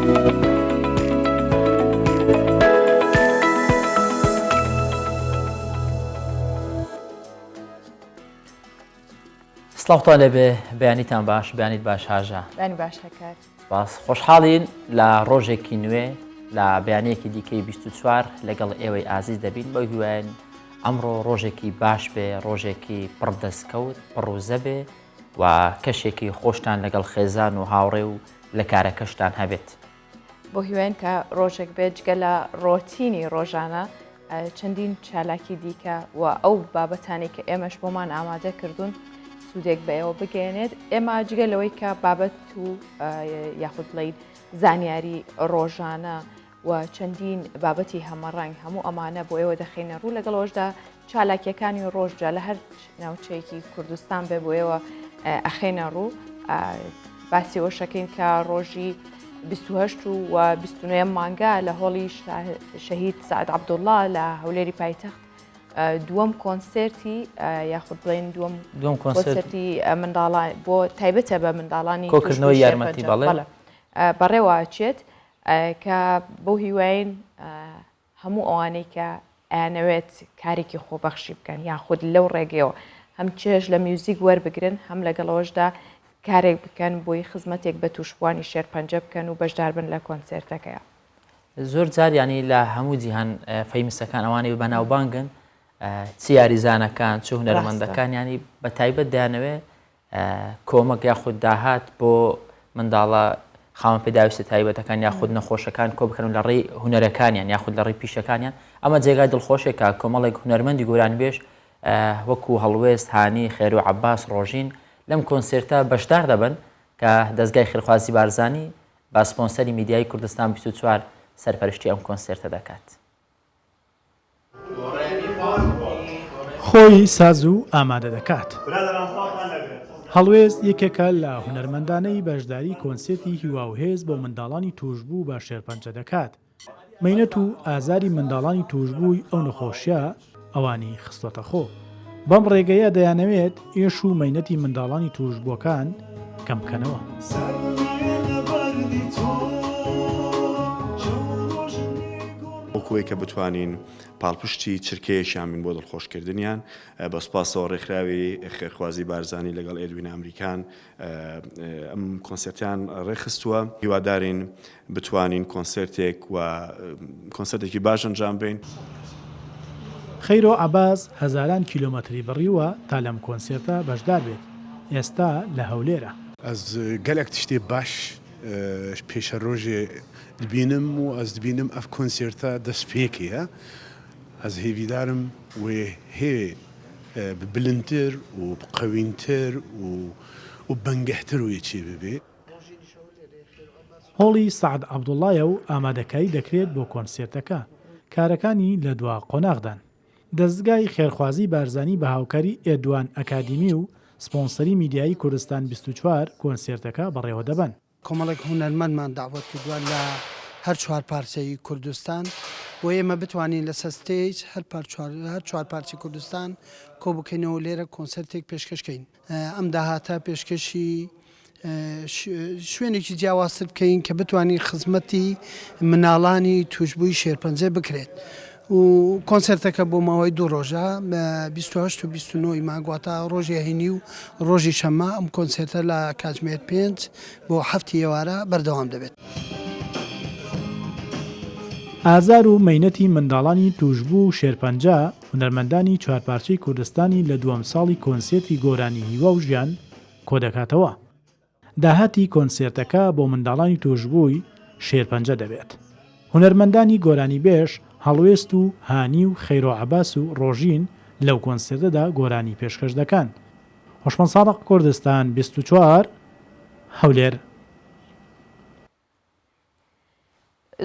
سڵاوتان لێبێ بەیانیتان باش بەیانیت باش هاژە بەنی باش هەکات باس خۆشحاڵین لە ڕۆژێکی نوێ لە بەیانەیەکی دیکەی 24 لەگەڵ ئێوەی ئازیز دەبین بە هیوایان ئەمڕۆ ڕۆژێکی باش بێ ڕۆژێکی پڕدەستکەوت پڕوزە بێ و کەشێکی خۆشتان لەگەڵ خێزان و هاوڕێ و لە کارەکەشتان هەبێت بۆ هیوایان کە ڕۆژێک بێت جگە لە ڕۆتینی ڕۆژانە چەندین چالاکی دیکە و ئەو بابەتانی کە ئێمەش بۆمان ئامادە کردوون سوودێک بە ئێوە بگەێنێت ئێمە جگە لەوەی کە بابەت و یاخود بڵین زانیاری ڕۆژانە و چەندین بابەتی هەمەڕنگ هەموو ئەمانە بۆ ئێوە دەخینە ڕوو لەگەڵەوەشدا چالاکیەکانی ڕۆژجا لە هەر ناوچەیەکی کوردستان بێ بۆ ئێوە ئەخێنە ڕوو باسی ئەوشەکەین کە ڕۆژی 28 و 29 مانگە لە هۆڵی شەهید سعد عەبدوڵڵا لە هەولێری پایتەخت دووەم کۆنسێرتی یاخود بڵێن دووەم کۆنسێرتی منداڵان بۆ تایبەتە بە منداڵانی کۆکردنەوەی یارمەتی بەڵێ بەڕێوەچێت کە بۆ هیواین هەموو ئەوانەی کە ئەیانەوێت کارێکی خۆبەخشی بکەن یاخود لەو ڕێگەیەوە هەم چێژ لە میوزیک وەربگرن هەم لەگەڵەوەشدا کارێک بکەن بۆی خزمەتێک بە تووشبوانی شێرپەنجە بکەن و بەشدار بن لە کۆنسێرتەکەیە زۆر جار ینی لە هەموو جیهان فەیمسەکان ئەوانەی بەناوبانگن چ یاریزانەکان چ هونەرمەندەکان ینی بە تایبەت دایانەوێ کۆمەک یاخود داهات بۆ منداڵە خاوەن پێداویستە تایبەتەکان یاخود نەخۆشەکان کۆ بکەن لە ڕێی هونەرەکانیان یاخود لە ڕێی پیشەکانیان ئەمە جێگای دڵخۆشێکە کۆمەڵێک هونەرمەندی گۆرانبێژ وەکو هەڵوێست هانی خێر و عەباس ڕۆژین لەم کۆنسێرتە بەشدار دەبن کە دەستگای خێرخوازی بارزانی با سپۆنسەری میدیای کوردستان 24 سەرپەرشتی ئەم کۆنسێرتە دەکات. خۆی ساز و ئامادە دەکات. هەڵوێست یەکێکە لە هونەرمەندانەی بەشداری کۆنسێرتی هیوا و هێز بۆ منداڵانی توشبوو بە شێرپەنجە دەکات. مەینەت و ئازاری منداڵانی توشبووی ئەو نەخۆشیە ئەوانی خستۆتە خۆ. بەم ڕێگەیە دەیانەوێت ئێش و مەینەتی منداڵانی توشبووەکان کەم بکەنەوە. وەکوەی کە بتوانین پاڵپشتی چرکەیەشیان بین بۆ دڵخۆشکردنیان بە سوپاسەوە ڕێکخراوی خێرخوازی بارزانی لەگەڵ ئێدوین ئەمریکان ئەم کۆنسێرتیان ڕێخستووە هیوادارین بتوانین کۆنسێرتێک و کۆنسێرتێکی باش ئەنجام بین. خەیرۆ عەباس هەزاران کیلۆمەتری بڕیوە تا لەم کۆنسێرتە بەشدار بێت. ئێستا لە هەولێرە. ئەس گەلێک تشتێ باش پێشە ڕۆژێ دبینم و ئەس دبینم ئەف کۆنسێرتە دەست پێکەیە ئەس هێویدارم وێ هێ بلندتر و قەوینتر و بەنگەهتر وێ چێ ببێ. هۆڵی سعد عەبدوڵڵایە و ئامادەکاری دەکرێت بۆ کۆنسێرتەکە کارەکانی لە دوا قۆناغدان. دەستگای خێرخوازی بارزانی بە هاوکاری ئێدوان ئەکادیمی و سپۆنسەری میدیایی کوردستان 24 کۆنسێرتەکە بەڕێوە دەبن. کۆمەڵێک هونەرمەندمان داوت کردووە لە هەر چوار پارچەی کوردستان بۆ ئێمە بتوانین لە سەستێج هەر چوار پارچی کوردستان کۆ بکەینەوە لێرە کۆنسەرتێک پێشکەشکەین. ئەم داهاتە پێشکەشی شوێنێکی جیاوازتر بکەین کە بتوانین خزمەتی مناڵانی توشبووی شێرپەنجە بکرێت. و کۆنسەرتەکە بۆ ماوەی 2 ڕۆژە 28 و 29 مانگواتە ڕۆژی هەینی و ڕۆژی شەممە ئەم کۆنسەرتە لە کاتژمێر 5 بۆ 7 ئێوارە بەردەوام دەبێت. ئازار و مەینەتی منداڵانی توشبوو و شێرپەنجە هونەرمەندانی چوارپارچەی کوردستانی لە دووەم ساڵی کۆنسێرتی گۆرانی هیوا و ژیان کۆ دەکاتەوە. داهاتی کۆنسێرتەکە بۆ منداڵانی توشبووی شێرپەنجە دەبێت. هونەرمەندانی گۆرانی بێش هەڵوێست و هانی و خەیرۆ عەباس و ڕۆژین لەو کۆنسێرتەدا گۆرانی پێشکەش دەکەن. هۆشمەند ساڵق کوردستان 24 هەولێر.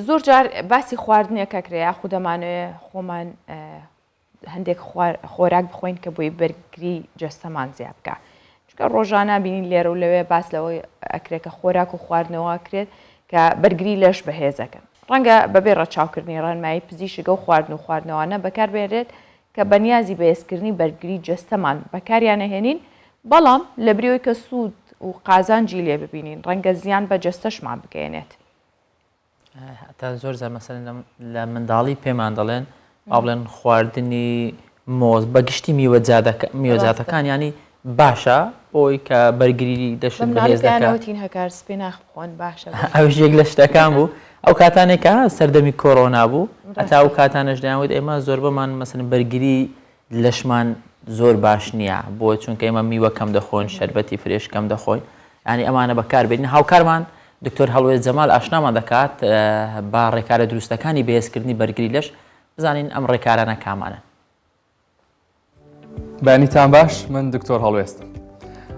زۆر جار باسی خواردنێکە کرێ خو دەمانوێت خۆمان هەندێک خۆراک بخۆین کە بۆی بەرگری جەستەمان زیاد بکە. چونکە ڕۆژانە بینین لێرە و لەوێ باس لەوەی ئەکرێت کە خۆراک و خواردنەوە کرێت کە بەرگری لەش بەهێزەکەن. ڕەنگە بەبێ ڕەچاوکردنی ڕێنمایی پزیشکە و خواردن و خواردنەوەانە بەکاربێنرێت کە بەنیازی بەهێزکردنی بەرگری جەستەمان بەکاریانەهێنین بەڵام لە بریەوەی کە سوود و قازانجی لێ ببینین ڕەنگە زیان بە جەستەشمان بگەێنێت. تا زۆر زار مەسەلەن لە منداڵی پێمان دەڵێن با بڵێن خواردنی مۆز بەگشتی میوەجاتەکان ینی باشە بۆی کە بەرگری دەشت بەهێز دەکات. بەمناڵیانەوتین هەکار سپێ ناخۆن باشە. ئەوش یەک لە شتەکان بوو ئەو کاتانێکە سەردەمی کۆڕۆنا بوو ئەتا ئەو کاتانەش دەیانوت ئێمە زۆر بەمان مەسەلەن بەرگری لەشمان زۆر باش نییە بۆ چونکە ئێمە میوە کەم دەخۆن شەربەتی فرێش کەم دەخۆین ینی ئەمانە بەکاربێنین. هاوکارمان دکتۆر هەڵوێر جەمال ئاشنامان دەکات با ڕێکارە دروستەکانی بەهێزکردنی بەرگری لەش بزانین ئەم ڕێکارانە کامانن. بەنیتان باش، من دکتۆر هەڵوێستم.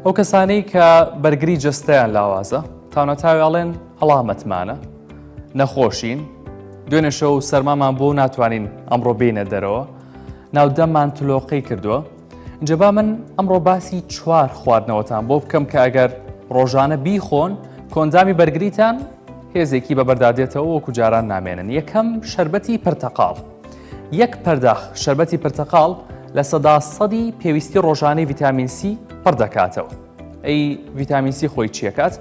ئەو کەسانی کە بەرگری جستەیان لاوازە تاونەتاویاڵێن هەڵامەتمانە نەخۆشین دوێنێ شەو سەرمامان بۆ ناتوانین ئەمڕۆ بینە دەرەوە ناودەممان تلۆقی کردووە. جەبا من ئەمڕۆ باسی 4 خواردنەوەتان بۆ بکەم کە ئەگەر ڕۆژانە بیخۆن کۆندامی بەرگریتان هێزێکی بەبەردادێتەوە وەکو جاران نامێنن. یەکەم شەربەتی پرتەقاڵ. 1 پەرداخ شەربەتی پرتەقاڵ لە 100% پێویستی ڕۆژانەی ڤیتامین سی پڕ دەکاتەوە. ئەی ڤیتامین سی خۆی چیەکات؟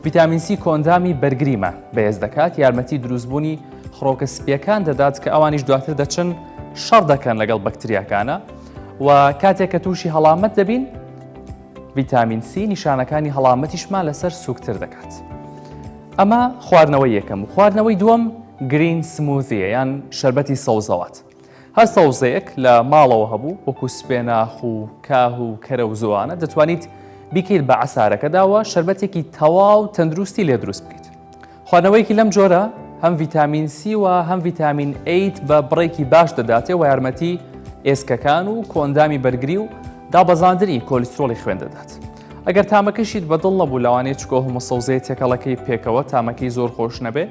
ڤیتامین سی کۆندامی بەرگریمە بەهێز دەکات، یارمەتی دروستبوونی خڕۆکە سپیەکان دەدات کە ئەوانیش دواتر دەچن شەڕ دەکەن لەگەڵ بەکتریاکانە و کاتێک کە تووشی هەڵامەت دەبین ڤیتامین سی نیشانەکانی هەڵامەتیشمان لەسەر سوکتر دەکات. ئەمە خواردنەوەی یەکەم. خواردنەوەی دووەم گرین سموزیە یان شەربەتی سەوزەوات. هەر سەوزەیەک لە ماڵەوە هەبوو وەکو سپێناخ و کاه و کەرە و زوانە دەتوانیت بیکەیت بە عەسارەکەداوە شەربەتێکی تەواو تەندروستی لێ دروست بکەیت. خواردنەوەیەکی لەم جۆرە هەم ڤیتامین سی و هەم ڤیتامین ئەیت بە بڕێکی باش دەداتێ و یارمەتی ئێسکەکان و کۆندامی بەرگری و دابەزاندنی کۆلیسترۆڵی خوێن دەدات. ئەگەر تامەکەشیت بەدڵ نەبوو لەوانەیە چکۆ هەموو سەوزەیە تێکەڵەکەی پێکەوە تامەکەی زۆر خۆش نەبێ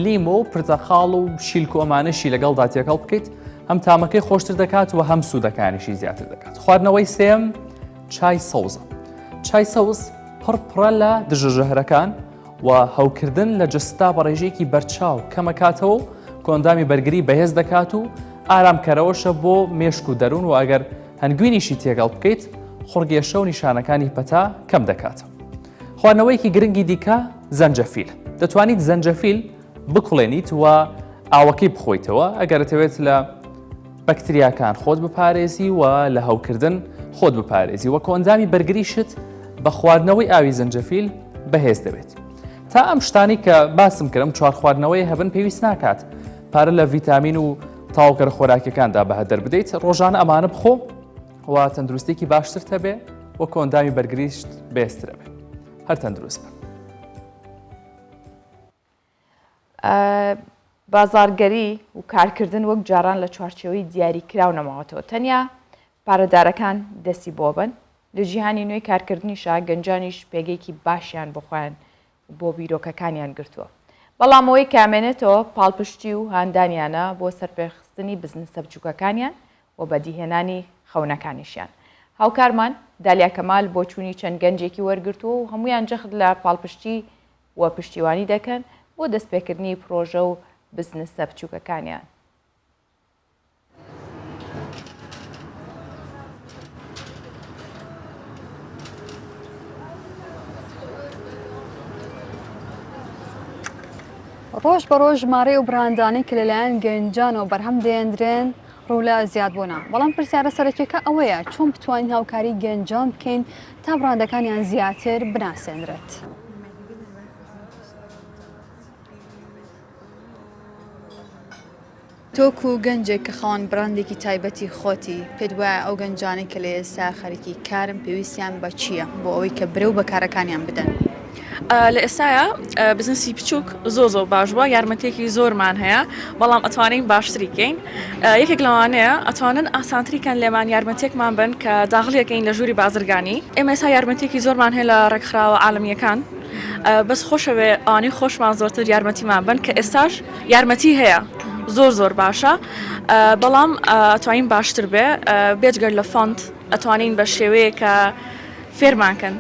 لیمۆ و پرتەخاڵ و شیلک و ئەمانەشی لەگەڵدا تێکەڵ بکەیت هەم تامەکەی خۆشتر دەکات و هەم سوودەکانیشی زیاتر دەکات. خواردنەوەی سێم چای سەوزە. چای سەوز پڕ لە دژەژەهرەکان و هەوکردن لە جستا بە ڕێژەیەکی بەرچاو کەمەکاتەوە و کۆندامی بەرگری بەهێز دەکات و ئارامکەرەوەشە بۆ مێشک و دەروون و ئەگەر هەنگوینیشی تێگەڵ بکەیت خوڕگێشە و نیشانەکانی پەتا کەم دەکاتەوە. خواردنەوەیکی گرنگی دیکە زەنجەفیل. دەتوانیت زەنجەفیل بکوڵێنیت و ئاوەکەی بخۆیتەوە ئەگەر دەتەوێت لە بەکتریاکان خۆت بپارێزی و لە هەوکردن خۆت بپارێزی و کۆندامی بەرگریشت بە خواردنەوەی ئاوی زەنجەفیل بەهێز دەبێت. تا ئەم شتانی کە باسم کردم 4 خواردنەوەی هەبن پێویست ناکات پارە لە ڤیتامین و تاوکەرە خۆراکیەکاندا بەهەدەر بدەیت ڕۆژانە ئەمانە بخۆ و تەندروستێکی باشتر هەبێ و کۆندامی بەرگریشت بەهێزترە بێ. هەر تەندروست بن. بازارگەری و کارکردن وەک جاران لە چوارچێوەی دیاریکراو نەماوەتەوە تەنیا پارەدارەکان دەستی بۆ بن لە جیهانی نوێی کارکردنیشا گەنجانیش پێگەیەکی باشیان بخۆیان بۆ بیرۆکەکانیان گرتووە. بەڵام ئەوەی کامێنێتەوە پاڵپشتی و هاندانیانە بۆ سەرپێخستنی بزنسە بچووکەکانیان و بەدیهێنانی خەونەکانیشیان. هاوکارمان دالیا کەمال بۆ چوونی چەند گەنجێکی وەرگرتووە و هەمویان جەخت لە پاڵپشتی و پشتیوانی دەکەن بۆ دەستپێکردنی پرۆژە و بزنسە بچووکەکانیان. ڕۆژ بە ڕۆژ ژمارەی و براندانی کە لەلایەن گەنجان و بەرهەم دێنرێن ڕوو لە زیادبوونا. بەڵام پرسیارە سەرەکیەکە ئەوەیە چۆن بتوانین هاوکاری گەنجان بکەین تا براندەکانیان زیاتر بناسێنرێت. تۆکو و گەنجێک کە خاوەن براندێکی تایبەتی خۆتی پێت وایە ئەو گەنجانەی کە لە ئێستا خەریکی کارم پێویستیان بە چییە بۆ ئەوەی کە برە و بەکارەکانیان بدەن؟ لە ئێستاە بزنسی بچووک زۆ باش بووە یارمەتێکی زۆرمان هەیە بەڵام ئەتوانین باشتری بکەین. یەکێک لەوانەیە ئەتوانن ئاسانتریکەن لێمان یارمەتێکمان بن کە داغڵیەکەین لە ژووری بازرگانی. ئێمە ئێستا یارمەتێکی زۆرمان هەیە لە ڕێکخراوە عالەمیەکان بەس خۆشەوێ ئانی خۆشمان زۆرتر یارمەتیمان بن کە ئێستاش یارمەتی هەیە زۆر باشە بەڵام ئەتوانین باشتر بێ بێجگەر لە فۆند ئەتوانین بە شێوەیە کە فێرمانکەن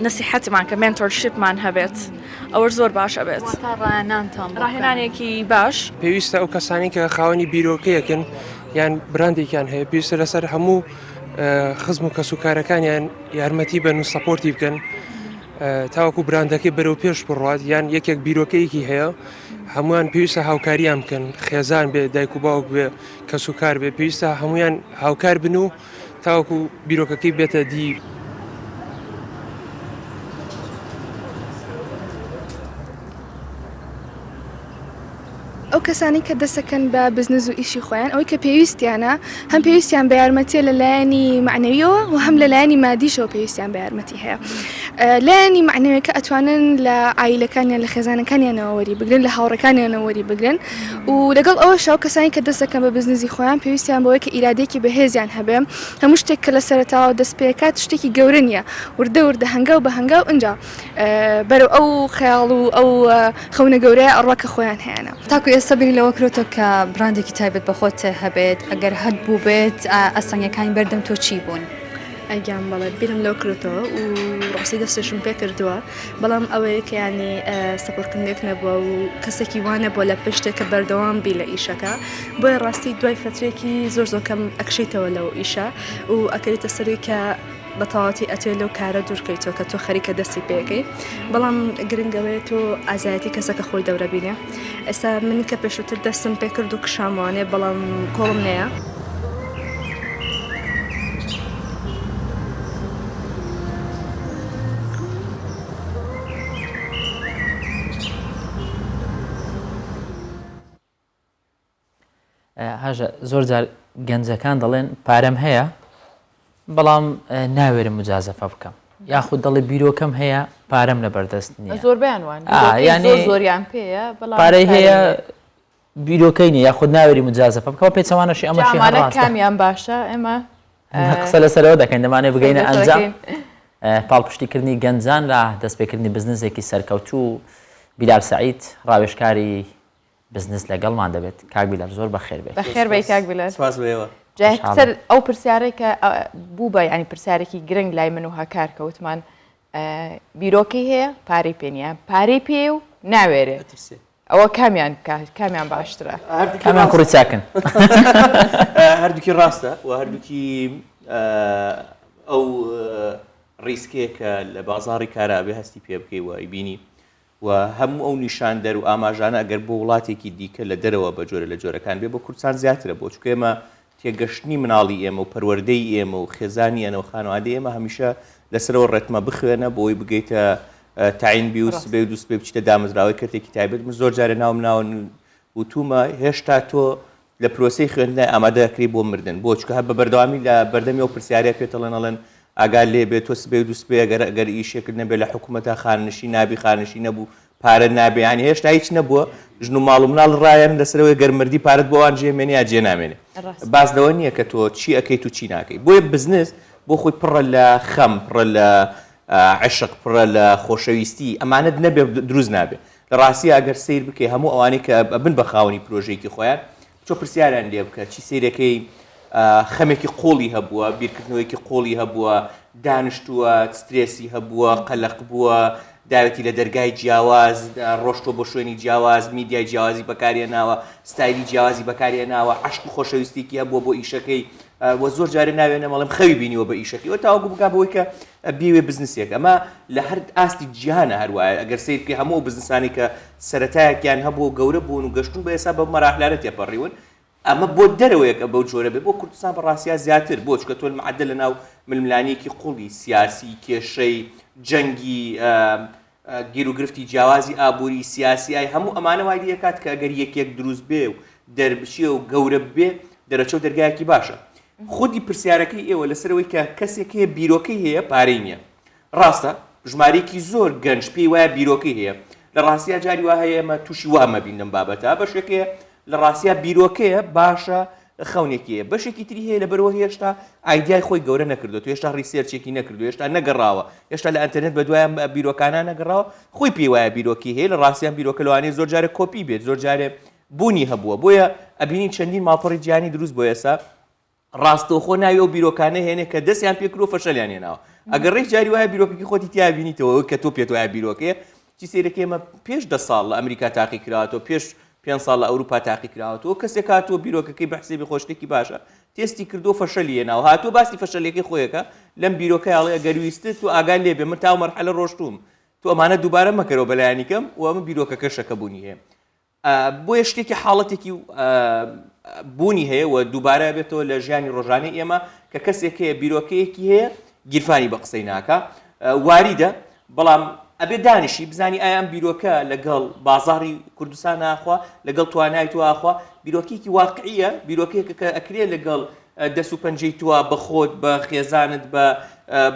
نەسیحەتمان کە مێنتۆرشیپمان هەبێت ئەوە زۆر باشە بێت ڕاهێنانێکی باش. پێویستە ئەو کەسانی کە خاوەنی بیرۆکەیەکن یان براندێکیان هەیە پێویستە لەسەر هەموو خزم و کەسوکارەکانیان یارمەتی بن و سەپۆرتی بکەن تاوەکو براندەکەی بەرەو پێش بڕات یان یەکێک بیرۆکەیەکی هەیە هەمویان پێویستە هاوکاریان بکەن خێزان بێ دایک و باوک بێ کەس و کار بێ پێویستە هەمویان هاوکار بن و تاوەکو بیرۆکەکەی بێتە دی. ئەو کەسانی کە دەسەکەن بە بزنس و ئیشی خۆیان ئەوەی کە پێویستیانە هەم پێویستیان بە یارمەتیە لە لایەنی معنەویەوە و هەم لە لایەنی مادیشەوە پێویستیان بە یارمەتی هەیە. لایەنی معنەویەکە ئەتوانن لە عایلەکانیان لە خێزانەکانیانەوە وەری بگرن لە هاوڕەکانیانەوە وەری بگرن و لەگەڵ ئەوە شاو کەسانی کە دەسەکەن بە بزنسی خۆیان پێویستیان بەوەی کە ئیرادێکی بەهێزیان هەبێ هەموو شتێک کە لە سەرەتاوە دەست پێکات شتێکی گەورە نیە وردە وردە هەنگاو بە هەنگاو ئەنجا بەرەو ئەو خەیاڵ و ئەو خەونە گەورەیە ئەڕواکە خۆیان هەیەە. تاکو ئێستا بری لەوە کرێتەوە کە براندێکی تایبەت بەخۆت هەبێت ئەگەر هەت بوو بێت ئەستانگەکانی بەردەم تۆ چی بوون؟ ئەگیان بەڵێ بیرم لەو کردەوە و ڕاستی دەستشم پێ کردووە بەڵام ئەوەیە کە ینی سەپۆرتکردنێک نەبووە و کەسێکی وانە بۆ لە پشتێک کە بەردەوام بی لە ئیشەکە بۆیە ڕاستی دوای فترێکی زۆر زۆکەم ئەکشیتەوە لەو ئیشە و ئەکەیتە سەری کە بەتەواتی ئەتوێ لەو کارە دوورکەیتەوە کە تۆ خەریکە دەستی پێەکەی بەڵام گرنگەوەیە تۆ ئازایەتی کەسەکە خۆی دەورە بینێ. ئێستا من کە پێشووتر دەستم پێ کرد و کشاموانێ بەڵام کۆڵم نەیە. هاژە زۆر جار گەنجەکان دەڵێن پارەم هەیە بەڵام ناوێرم مجازەفە بکەم یاخود دەڵێ بیرۆکەم هەیە پارەم لە بەردەست نییە زۆر بیانوان زۆریان پێەیە پارەی هەیە بیرۆکەی نیە یاخود ناوێری مجازەفە بکەوە پێچەوانەشی ئەمەشی کامیان باشە ئێمە قسە لەسەرەوە دەکەین دەمانێت بگەینە ئەنجام پاڵپشتیکردنی گەنجان لە دەستپێکردنی بزنسێکی سەرکەوتوو بیلال سەعید ڕاوێژکاری بزنس لەگەڵمان دەبێت کاک بیلال زۆر بەخێر بێت. بەخێر بێ کاک بیلال. سپاس بێەوە. جاهسەر ئەو پرسیارەی کە بوو بە ینی پرسیارێکی گرنگ لای من و هاکار کەوتمان بیرۆکەی هەیە پارەی پێ نیە پارەی پێ و ناوێرێت ئەوە کامیان باشترە کامیان کوڕی چاکن هەردووکی ڕاستە و هەردووکی ئەو ڕیسکێکە لە بازاڕی کارابێ هەستی پێ بکەی و ئەیبینی و هەموو ئەو نیشاندەر و ئاماژانە ئەگەر بۆ وڵاتێکی دیکە لە دەرەوە بە جۆرە لە جۆرەکان بێ بۆ کوردستان زیاترە بۆ چکە ئێمە تێگەشتنی مناڵی ئێمە و پەروەردەی ئێمە و خێزانی ئێمە و خانوادەی ئێمە هەمیشە لەسەرەوە ڕێتمە بخوێنە بۆی بگەیتە تاین بی و سبێ و دووسبێ بچیتە دامەزراوەی کردێکی تایبەت من زۆر جارە ناوم ناون وتومە هێشتا تۆ لە پرۆسەی خوێندنای ئامادەکری بۆ مردن بۆ چکە هە بە بەردەوامی لە بەردەمی ئەو پرسیارە پێتەڵێنەڵێن ئاگال لێ بێت تۆ سبێ و دووسبێ ئەگەر ئیشێکرد نەبێت لە حکوومەتە خانشی نابی خانشی نەبوو پارە نابیانی هێشتا هیچ نەبووە ژن و ماڵ و مناڵ ڕایەن لەسەرەوەی گەرمردی پارەت بۆوان جێمێنی یا جێ نامێنێ باز لەوە نییە کە تۆ چی ئەەکەیت و چی ناکەی بۆیە بزنس بۆ خۆی پڕە لە خەم پڕە لە عشق پڕە لە خۆشەویستی ئەمانەت نەبێ دروست نابێت لە ڕاستی ئەگەر سیر بکەی هەموو ئەوانەی کە بن بە خاوەنی پرۆژەیەکی خۆیان چۆ پرسیاریان لێ بکە چی سیرەکەی خەمێکی قۆڵی هەبووە بیرکردنەوەیکی قۆڵی هەبووە دانیشتووە سترێسی هەبووە قەلق بووە داوەتی لە دەرگای جیاواز ڕۆشتۆ بۆ شوێنی جیاواز میدیای جیاوازی بەکارهێناوە ستایلی جیاوازی بەکارهێناوە عشق و خۆشەویستێکی هەبووە بۆ ئیشەکەی وە زۆر جارە ناوێنە مەڵم خەوی بینیوە بە ئیشەکەی وە تاوەکو بکا بەوەی کە بیوێ بزنسێک ئەمە لە هەر ئاستی جیهانە هەروایە ئەگەر سیر بکەی هەموو بزنسانی کە سەرەتایەکیان هەبوو گەورە بوون و گەشتون بە ئێستا بە مەراحلانە تێپەڕیون ئەمە بۆ دەرەوەیەکە بەو جۆرە بێ بۆ کوردستان بەڕاستیا زیاتر بۆ چکە تۆ معدە لە ناو ململانیەکی قوڵی سیاسی کێشەی جەنگی گیر و گرفتی جیاوازی ئابووری سیاسیای هەموو ئەمانە وای دەکات کە ئەگەر یەکێک دروست بێ و دەربچیە و گەورە بێ دەرەچە و دەرگایەکی باشە خودی پرسیارەکەی ئێوە لەسەرەوەی کە کەسێک هەیە بیرۆکەی هەیە پارەی نییە ڕاستە ژمارەیەکی زۆر گەنج پێی وایە بیرۆکەی هەیە لە ڕاستیا جاری وا هەیە ئەمە تووشی وامە بین لەم بابەتە بەشێکەیە لە ڕاستیا بیرۆکەیە باشە خەونێکیە بەشێکی تری هەیە لە بەرەوە هێشتا ئایدیای خۆی گەورە نەکردو تو هێشتا ڕیسێرچێکی نەکردو هێشتا نەگەڕاوە هێشتا لە ئەنتەرنێت بە دوایە بیرۆکانە نەگەڕاوە خۆی پێی وایە بیرۆکی هەیە لە ڕاستیان بیرۆکە لەوانەیە زۆر جارە کۆپی بێت زۆر جارێ بوونی هەبووە بۆیە ئەبینین چەندین ماڵپەڕی جیهانی دروست بۆ ئێستا ڕاستەوخۆ ناوی ئەو بیرۆکانە هێنێ کە دەستیان پێکرۆ فەشەلیان هێناوە ئەگەر ڕێک جاری وایە بیرۆکەی خۆتی تیا بینیتەوە کە تۆ پێت وایە بیرۆکەیە چی سیرەکە ئێمە پێش 10 ساڵ لە ئەمریکا تاقی کراوەتەوە 5 ساڵ لە ئەوروپا تاقی کراوەتەوە کەسێک هاتووە بیرۆکەکەی بە حسێبی خۆشتێکی باشە تێستی کردو فەشەلیێناوە هاتووە باسی فەشەلێکی خۆیەکە لەم بیرۆکە ئەڵێ ئەگەرویستت و ئاگان لێبێ من تاو مەرحەلە ڕۆشتوم تو ئەمانە دووبارە مەکەرەوە بەلایەنیکەم و ئەمە بیرۆکەکە شەکەبوونی هەیە بۆیە شتێکی حاڵەتێکی بوونی هەیە و دووبارە بێتەوە لە ژیانی ڕۆژانەی ئێمە کە کەسێک هەیە بیرۆکەیەکی هەیە گیرفانی بە قسەی ناکە واریدە بەڵام ئەبێ دانیشی بزانی ئایا ئەم بیرۆکە لەگەڵ بازاڕی کوردستان ناخوا لەگەڵ توانای تو ئاخوا بیرۆکێکی واقعیە بیرۆکێک کە ئەکرێ لەگەڵ دەست و پەنجەی تووە بە خۆت بە خێزانت بە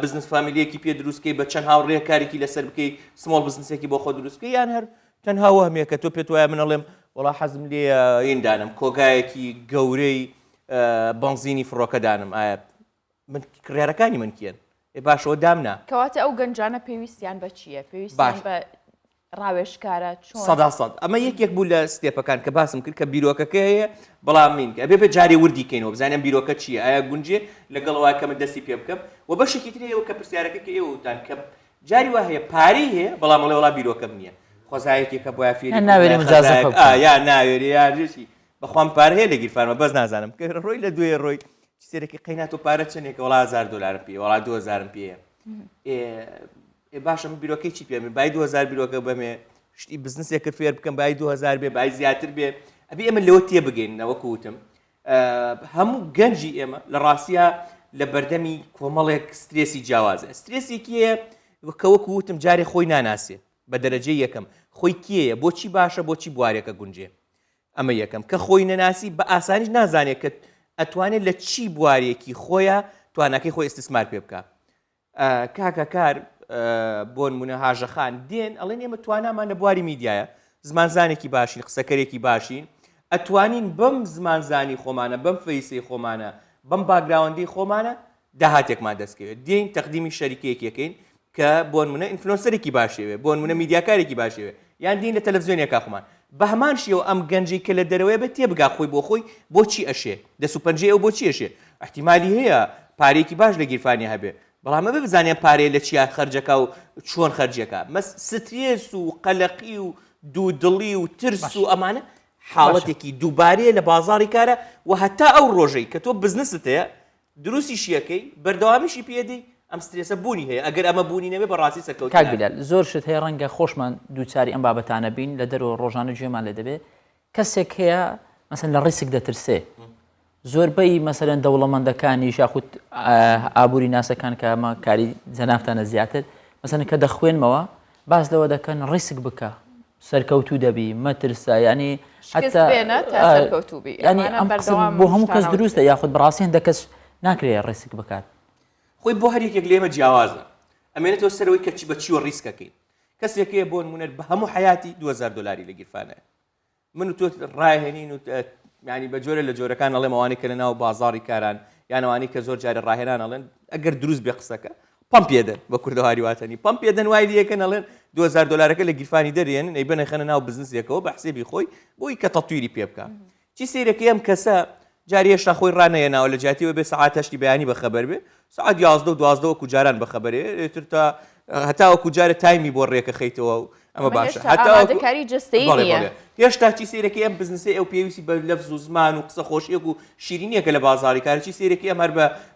بزنس فامیلەیەکی پێ دروستکەی بە چەند هاوڕێ کارێکی لەسەر بکەی سمۆڵ بزنسێکی بۆ خۆ دروستکەی یان هەر تەنها وەهمێک کە تۆ پێت وایە من ئەڵێم وەڵا حەزم لێ ئیندانم کۆگایەکی گەورەی بنزینی فڕۆکەدانم ئایا من کڕێرەکانی من کێن باشەوە دامنا کەواتە ئەو گەنجانە پێویستیان بە چییە پێویستیان بە ڕاوێژکارە چۆن سەد ئەمە یەکێک بوو لە ستێپەکان کە باسم کرد کە بیرۆکەکە هەیە بەڵام من ئەبێ بە جارێ وردی کەینەوە بزانم بیرۆکە چییە ئایا گونجێ لەگەڵەوە کە من دەستی پێ بکەم و بەشێکی تر هەیە کە پرسیارەکە کە ئێوەتان کە جاری وا هەیە پارەی هەیە بەڵام وڵا بیرۆکەم نییە خۆزایەکێکە بۆ یافێری یا ناوێری یاژێکی بەخوام پارە هەیە لە گیرفانمە بەس نازانم کە ڕۆی لە دوێ ڕۆی سێرەکی قەینات و پارە چنێکە وڵا 1000 دلارم پێ وڵا 2000 پێە باشە من بیرۆکەی چی پێم بای 2000 بیرۆکە بەمێ شتی بزنسێک کرد فێر بکەم بای 2000 بێ بای زیاتر بێ ئەبێ ئێمە لەوە تێ بگەین وەکوتم هەموو گەنجی ئێمە لە ڕاستیە لە بەردەمی کۆمەڵێک سترێسی جیاوازە سترێسێکی هەیە کە وەکوتم جارێ خۆی ناناسێ بە دەرەجەی یەکەم خۆی کێیە بۆچی باشە بۆچی بوارێکە گونجێ ئەمە یەکەم کە خۆی نەناسی بە ئاسانیش نازانێت کە ئەتوانێت لە چی بوارێکی خۆیە توانەکەی خۆی ئستثمار پێ بکە کاکە کار بۆ نمونە هاژەخان دێن ئەڵێن ئێمە توانامان لە بواری میدیایە زمانزانێکی باشین قسەکەرێکی باشین ئەتوانین بەم زمانزانی خۆمانە بەم فەیسی خۆمانە بەم باگراوەندی خۆمانە داهاتێکمان دەستکەوێت دێین تەقدیمی شەریکەیەکەکەین کە بۆ نمونە ئینفلۆنسەرێکی باشێوێ بۆ نمونە میدیاکارێکی باشێوێ یان دین لە تەلەڤیزیۆنێکا خۆمان بە هەمان شێوە ئەم گەنجی کە لە دەرەوەی بە تێبگا خۆی بۆ خۆی بۆچی ئەشێ دەست و پەنجەی ئەو بۆچی ئەشێ احتیمالی هەیە پارێکی باش لە گیرفانی هەبێ بەڵام ئەبێ بزانێن پارەیە لە چیا خەرجەکە و چۆن خەرجەکە مەس سترێس و قەلەقی و دوودڵی و ترس و ئەمانە حاڵەتێکی دووبارەیە لە بازاڕی کارە و هەتا ئەو ڕۆژەی کە تۆ بزنست هەیە دروستی شیەکەی بەردەوامیشی پێدەی ئەم سترێسە بوونی هەیە ئەگەر ئەمە بوونی نەبێ بەڕاستی سەرکەوت کاکبیلال زۆر شت هەیە ڕەنگە خۆشمان دووچاری ئەم بابەتانە بین لە دەرەوە ڕۆژانە گوێمان لێ دەبێت کەسێک هەیە مەسەن لە ڕیسک دەترسێ زۆربەی مەسەرەن دەوڵەمەندەکانی شاخوت ئابووری ناسەکان کە ئەمە کاری جەنافتانە زیاتر مەسەن کە دەخوێنمەوە باس لەوە دەکەن ڕیسک بکە سەرکەوتوو دەبی مەترسە ینی ینی ئەم بۆ هەموو کەس دروستە یاخود بەڕاستی هەندێک کەس ناکرێت ڕیسک بکات خۆی بۆ هەر یەکێک لێمە جیاوازە ئەمێنێتەوە سەرەوەی کەچی بە چی و ڕیسکەکەین کەسێکەیە بۆ نمونە بە هەموو حیاتی 2000 دلاری لە گیرفانەیە من و تۆ ڕاهێنین و ینی بە جۆرە لە جۆرەکان ئەڵێم ئەوانەی کە لە ناو بازاڕی کاران یان ئەوانەی کە زۆر جارە ڕاهێنان ئەڵێن ئەگەر دروست بێ قسەکە پەم پێدەن بە کوردەواری واتەنی پەم پێدەن وای دیەکەن ئەڵێن 2000 دلارەکە لە گیرفانی دەرێنن ئەی بنە خەنە ناو بزنسێکەوە بە حسێبی خۆی بۆی کە تەتویری پێ بکە چی سیرەکەی ئەم کەسە جاری هێشتا خۆی ڕانەیەناوە لە جاتیەوە بێ سەعات هەشتی بەیانی بەخەبەر بێ سەعات 11 و 12 وەکو جاران بەخەبەرێ تر تا هەتا وەکو جارە تایمی بۆ ڕێکە خەیتەوە و ئەمە باشە هەتاکاری جستەی نییە هێشتا چی سیرەکەی ئەم بزنسێ ئەو پێویستی بە لەفز و زمان و قسە خۆشیەک و شیرینیەکە لە بازاڕی کارچی سیرەکەی ئەم هەر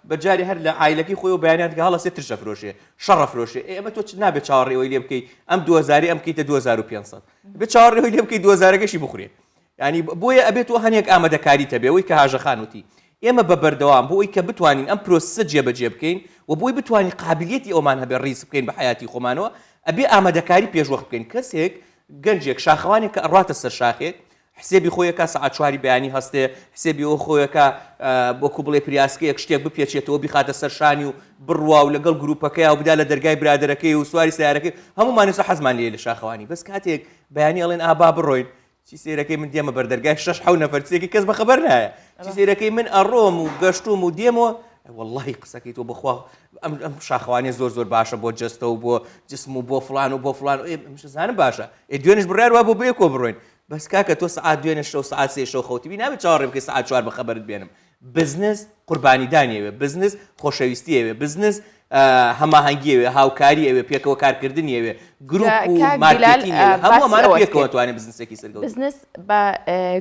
بە جاری هەر لە عایلەکەی خۆی و بەیانات کە هەڵە سێ ترشە فرۆشێ شەڕە فرۆشێ ئێمە تۆ چ نابێت چاوەڕێەوەی لێ بکەیت ئەم 2000 ئەم بکەیتە 2500 بێت چاوەڕێەوەی لێ بکەیت 2000گەشی بخورێ ینی بۆیە ئەبێت تۆ هەنێک ئامادەکاری تەبێ ئەوەی کە هاژەخانوتی ئێمە بە بەردەوام بۆ ئەوی کە بتوانین ئەم پرۆسە جێبەجێ بکەین و بۆی بتوانین قابلیەتی ئەومان هەبێ ڕیس بکەین بە حیاتی خۆمانەوە ئەبێ ئامادەکاری پێشوەخت بکەین کەسێک گەنجێک شاخەوانێک کە ئەڕاتە سەر شاخێک حسێبی خۆیەکە سەعات 4 بەیانی هەستێ حسێبی ئەو خۆیەکە بۆکو بڵێ پریاسکەیەک شتێک بپێچێتەوە بیخاتە سەر شانی و بڕوا و لەگەڵ گروپەکەی و بدا لە دەرگای برادەرەکەی و سواری سیارەکەی هەمومانێستا حەزمان لێ لە شاخەوانی بەس کاتێک بەیانی ئەڵێن ئابا بڕۆین چی سێرەکەی من دێمە بەردەرگای 6 نەفەرچێکی کەس بەخەبەر نایە چی سێرەکەی من ئەڕۆم و گەشتوم و دێمەوە واللهی قسەکەی تۆ بخوا ئەم شاخەوانی زۆر باشە بۆ جستە و بۆ جسم و بۆ فلان و بۆ فلان زانم باشە دوێنش بڕیار وا بۆ بەیەکۆ بڕۆین بەس کاکە تۆ سعات دوێنە شەو سعات سێ شەو خەوتیبی نابێت چاوەڕێ بکەی سعات 4 بەخەبەرت بێنم بزنس قوربانیدانیەوێ بزنس خۆشەویستیەوێ بزنس هەماهەنگی هاوکاری ئەوێ پێکەوە کارکردنی ئەوێ گروپ و مارکتینگ هەمووەمانە پێکەوە توانێت بزنسێکی سەرگەوت بزنس بە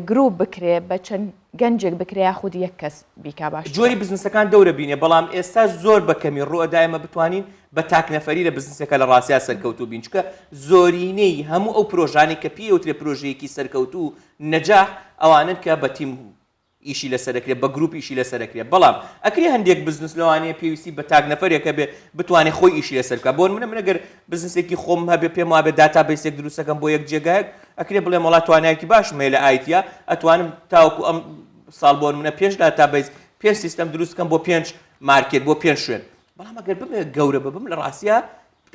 گروپ بکرێ بە چەند گەنجێک بکرێ خودی یەک کەس بیکا باش جۆری بزنسەکان دەورە بینێ بەڵام ئێستا زۆر بەکەمی ڕوئەدایمە بتوانین بە تاکنەفەری لە بزنسەکە لە ڕاستیا سەرکەوتوو بین چکە زۆرینەی هەموو ئەو پرۆژانێک کە پێوترێ پرۆژەیەکی سەرکەوتوو نەجاح ئەوانن کە بە تیم ئیشی لەسەرەکرێت بە گروپ ئیشی لەسەرەکرێت بەڵام ئەکرێ هەندێک بزنس لەوانەیە پێویستی بە تاکنەفەرێکە بێ بتوانێت خۆی ئیشی لەسەرکە بۆن من ئەگەر بزنسێکی خۆم هەبێ پێم وابێ داتابیسێک دروستەکەم بۆ یەک جێگایەک ئەکرێ بڵێ وڵات توانایەکی باشم هەیە لە ئایتیا ئەتوانم تاوەکو ئەم ساڵ بۆن منە 5 داتابیس 5 سیستەم دروستکەم بۆ 5 مارکێت بۆ 5 شوێن بەڵام ئەگەر بمێ گەورە ببم لە ڕاستیا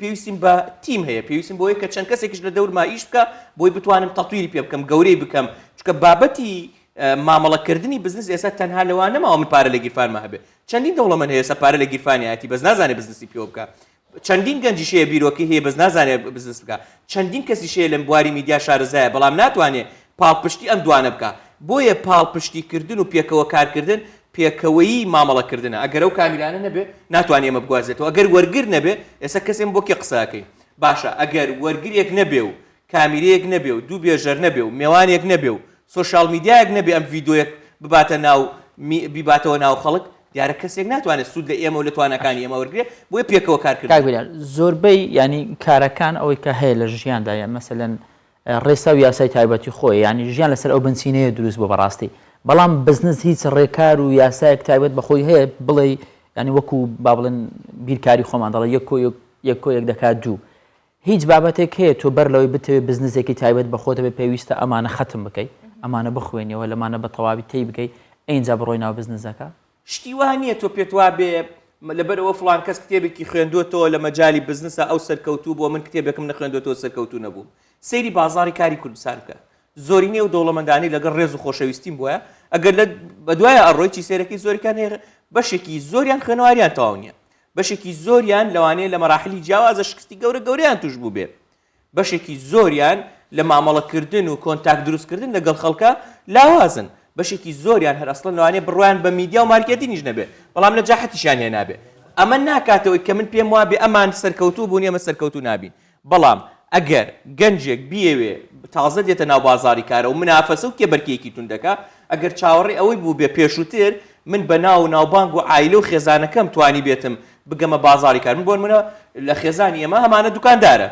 پێویستیم بە تیم هەیە پێویستیم بۆی کە چەند کەسێکیش لە دەورما ئیش بکە بۆی بتوانم تەطویری پێ بکەم گەورەی بکەم چکە بابەتی مامەڵەکردنی بزنس ئێستا تەنها لەوان نەماوە من پارە لە گیرفانمە هەبێ چەندین دەوڵەمەند هەیە پارە لە گیرفانیەتی بەس نازانێت بزنسی پێ بکە چەندین گەنجیشەیە بیرۆکی هەیە بەس نازانێت بزنس بکە چەندین کەسیشەیە لەم بواری میدیا شارەزایە بەڵام ناتوانێت پاڵپشتی ئەم دوانە بکە بۆیە پاڵپشتیکردن و پێکەوە کارکردن پێکەوەیی مامەڵەکردنە ئەگەر ئەو کامیلانە نەبێ ناتوانێت ئەمە بگوازێتەوە ئەگەر وەرگر نەبێ ئێستا کەسێم بۆ کێ قساکەین باشە ئەگەر وەرگریەک نەبێ و کامیرەیەک نەبێ و دوو بێژەر نەبێ و میوانێک نەبێ و سوۆشال میدیایەک نەبێ ئەم ڤیدۆیەک بباتە ناو بیباتەوە ناو خەڵک دیارە کەسێک ناتوانێت سوود لە ئێمە و لە توانەکانی ئێمە وەرگێ بۆیە پێکەوە کارکردن زۆربەی ینی کارەکان ئەوەی کە هەیە لە ژیاندا یان مەسەلەن ڕێسا و یاسای تایبەتی خۆی ینی ژیان لەسەر ئەو بنچینەیە دروست بۆ بەڕاستی بەڵام بزنس هیچ ڕێکار و یاسایەک تایبەت بەخۆی هەیە بڵێ ینی وەکو با بڵێن بیرکاری خۆمان دەڵێ یەک دەکات دوو هیچ بابەتێک هەیە تۆ بەر لەوەی بتەوێت بزنسێکی تایبەت بەخۆتە بێ پێویستە ئەمانە ختم بکەیت ئەمانە بخوێنیەوە لەمانە بە تەواوی تی بکەیت ئەینجا بڕۆی ناو بزنسەکە شتی وانە تۆ پێت وا بێ لەبەرەوە فڵان کەس کتێبێکی خوێندوێتەوە لە مەجای بزنسە ئەو سەرکەوتوو بۆ من کتێبێکم نەخوێندوێتەوە سەرکەوتوو نەبوو سەیری بازاری کاری کوردستان بکە زۆرینەی و دەوڵەمەندانی لەگەڵ ڕێز و خۆشەویستیم بۆیە ئەگەر بە دوایە ئەڕۆی سێرەکەی زۆرەکان هەیە بەشێکی زۆریان خوێنەواریان تەواو نییە بەشێکی زۆریان لەوانەیە لە مەراحلی جیاوازە شکستی گەورەیان توش بوو بێ بەشێکی زۆریان لە مامەڵەکردن و کۆنتاک دروستکردن لەگەڵ خەڵکە لاوازن بەشێکی زۆریان هەر ئەسڵەن لەوانەیە بڕوایان بە میدیا و مارکێتینیش نەبێ بەڵام لە جاحەتیشان هێ نابێ ئەمە ناکاتەوەی کە من پێم وابێ ئەمان سەرکەوتوو بوون ئێمە سەرکەوتوو نابین بەڵام ئەگەر گەنجێک بیەوێ تازە دێتە ناو بازاری کارە و منافەسە و کێبەرکێکی توندەکە ئەگەر چاوەڕێ ئەوەی بوو بێ پێشووتر من بە ناو ناوبانگ و عایلە و خێزانەکەم توانی بێتم بگەمە بازاری کار من بۆن منە لە خێزانی ئێمە هەمانە دوکاندارە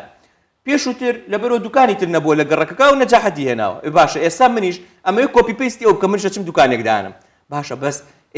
پێشووتر لەبەرەوە دوکانی تر نەبووە لە گەڕەکەکە و نەجاحەتی هێناوە باشە ئێستا منیش ئەمەوە کۆپی پێستی ئەو بکە من شەچم دوکانێک دانم باشە بەس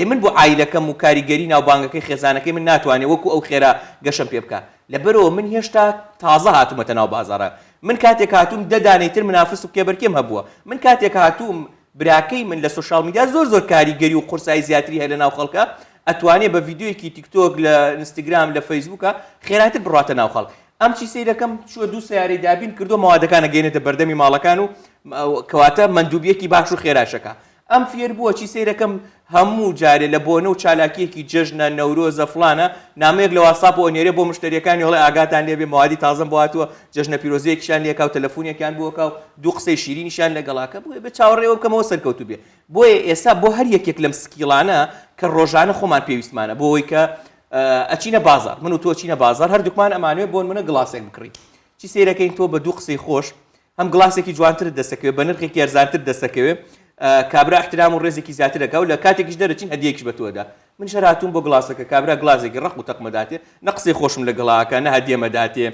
من بۆ عایلەکەم و کاریگەری ناوبانگەکەی خێزانەکەی من ناتوانێت وەکو ئەو خێرا گەشم پێ بکە لەبەرەوە من هێشتا تازە هاتوومەتە ناو بازارە من کاتێک هاتووم دەدانەیتر منافس و کێبەرکێم هەبووە من کاتێک هاتووم براکەی من لە سوشال میدیا زۆر کاریگەری و قورسایی زیاتری هەیە لە ناو خەڵکە ئەتوانێت بە ڤیدیۆیەکی تیکتۆک لە ئینستاگرام لە فەیسبووکە خێراتر بڕاتە ناو خەڵک ئەم چی سیرەکەم چوە دوو سیارەی دابین کردو ماوادەکانە گەێنێتە بەردەمی ماڵەکان و کەواتە مندوبیەکی باش و خێراشەکە ئەم فێر بووە چی سیرەکەم هەموو جارێ لە بۆنە و چالاکیەکی جژنە نەورۆزە فلانە نامەیەک لە واساپ و نێرێ بۆ مشتریەکانی هەڵی ئاگاتان لێبێ ماوادی تازم بۆ هاتووە جژنە پیرۆزەیەکیشان لێکا و تەلەفۆنێکیان بۆکە و دوو قسەی شیرینیشان لەگەڵاکە بۆیە بە چاوەڕێوە بکەمەوە سەرکەوتوو بێ بۆیە ئێستا بۆ هەر یەکێک لەم سکیڵانە کە ڕۆژانە خۆمان پێویستمانە بۆ ئەوەی کە ئەچینە بازار من و تۆ چینە بازار هەردووکمان ئەمانوێ بۆن منە گڵاسێک بکڕی چی سیرەکەین تۆ بە دوو قسەی خۆش هەم گڵاسێکی جوانتر دەستەکەوێت بە نرخێکی ئەرزانتر دەستەکەوێت کابرا احترام و ڕێزێکی زیاتر دەکا و لە کاتێکیش دەرەچین هەدیەکیش بە تۆدا من شەراتوم بۆ گڵاسەکە کابرا گڵازێکی ڕق و تەقمەداتێ نە قسەی خۆشم لە گڵاکە نە هەدیەمەداتێ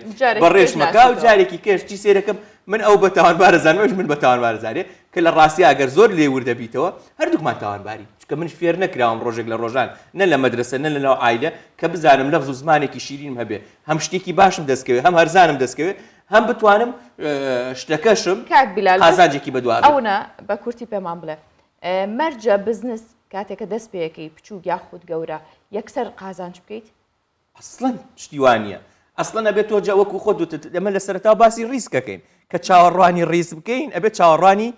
بە ڕێشمەکە و جارێکی کەش چی سێرەکەم من ئەو بە تاوانبارە زانمەش من بە تاوانبارە زارێ کە لە ڕاستی ئەگەر زۆر لێ وردەبیتەوە هەردووکمان تاوانباری چکە من فێر نەکراوم ڕۆژێک لە ڕۆژان نە لە مەدرسە نە لە ناو عایلە کە بزانم لەفز و زمانێکی شیرینم هەبێ هەم شتێکی باشم دەستکەوێت هەم هەرزانم دەستکەوێت هەم بتوانم شتەکەشم قازانجێکی بەدووە ئەوە بە کورتی پێمان بڵێ مەرجە بزنس کاتێکە دەست پێەکەی بچوو یاخود گەورە یەکسەر قازانج بکەیت ئەسڵەن شتیوانە ئەسڵەن ئەبێت تۆ جاوەکو خۆ ئەمە لە سەرەتا باسی ڕیسکەکەین کە چاوەڕوانی ڕیز بکەین ئەبێت چاوەڕوانی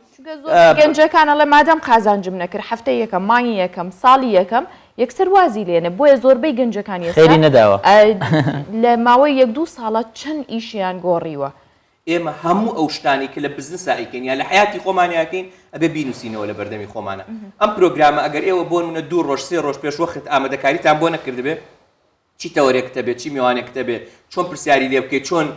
گەنجەکانە لە مادەم قازانجم نەکرد هەفتەی یەکەم مانگی یەکەم ساڵی یەکەم یەکسەر وازی لێنە بۆیە زۆربەی گەنجەکانی خێری نەداوە لە ماوەی یەک دوو ساڵە چەند ئیشیان گۆڕیوە ئێمە هەموو ئەو شتانی کە لە بزنسا ئەیکەین یا لە حیاتی خۆمانیاکەین ئەبێ بینوسینەوە لە بەردەمی خۆمانە ئەم پرۆگرامە ئەگەر ئێوە بۆن منە 2 ڕۆژ 3 ڕۆژ پێش وەخت ئامادەکاریتان بۆ نەکردبێ چی تەوەرێکتە بێت چی میوانێکتە بێت چۆن پرسیاری لێ بکەیت چۆن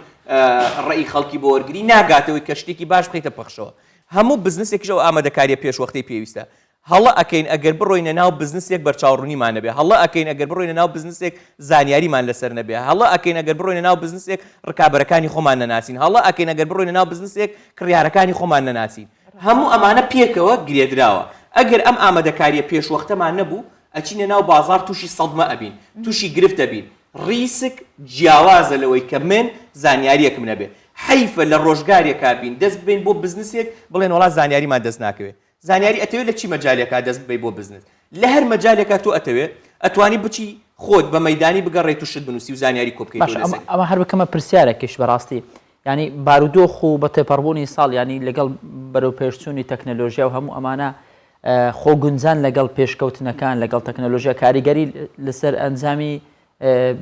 ڕێی خەڵکی بۆ وەرگری ناگاتەوەی کە شتێکی باش بخیتە پەخشەوە هەموو بزنسێکیشەوە ئامادەکاریە پێشوەختی پێویستە هەڵە ئەکەین ئەگەر بڕۆینە ناو بزنسێک بەرچاوڕوونیمان نەبێ هەڵە ئەکەین ئەگەر بڕۆینە ناو بزنسێک زانیاریمان لەسەر نەبێ هەڵە ئەکەین ئەگەر بڕۆینە ناو بزنسێک ڕکابەرەکانی خۆمان نەناسین هەڵە ئەکەین ئەگەر بڕۆینە ناو بزنسێک کڕیارەکانی خۆمان نەناسین هەموو ئەمانە پێکەوە گرێدراوە ئەگەر ئەم ئامادەکاریە پێشوەختەمان نەبوو ئەچینە ناو بازار تووشی سەڵمە ئەبین تووشی گرفتە بین ڕیسک جیاوازە لەوەی کە من زانیاریەکم نەبێ حیفە لە ڕۆژگارێکا بین دەست بین بۆ بزنسێک بڵێن وڵات زانیاریمان دەست ناکەوێت زانیاری ئەتەوێت لە چی مەجالێکا دەست بێ بۆ بزنس لە هەر مەجالێکا تۆ ئەتەوێت ئەتوانی بچی خۆت بە مەیدانی بگەڕێت و شت بنووسی و زانیاری کۆ بکەیت ئەمە هەر بکەمە پرسیارێکیش بەڕاستی ینی بارودۆخ و بە تێپەڕبوونی ساڵ ینی لەگەڵ بەرەو پێشچوونی تەکنەلۆژیا و هەموو ئەمانە خۆگونجان لەگەڵ پێشکەوتنەکان لەگەڵ تەکنەلۆژیا کاریگەری لەسەر ئەنجامی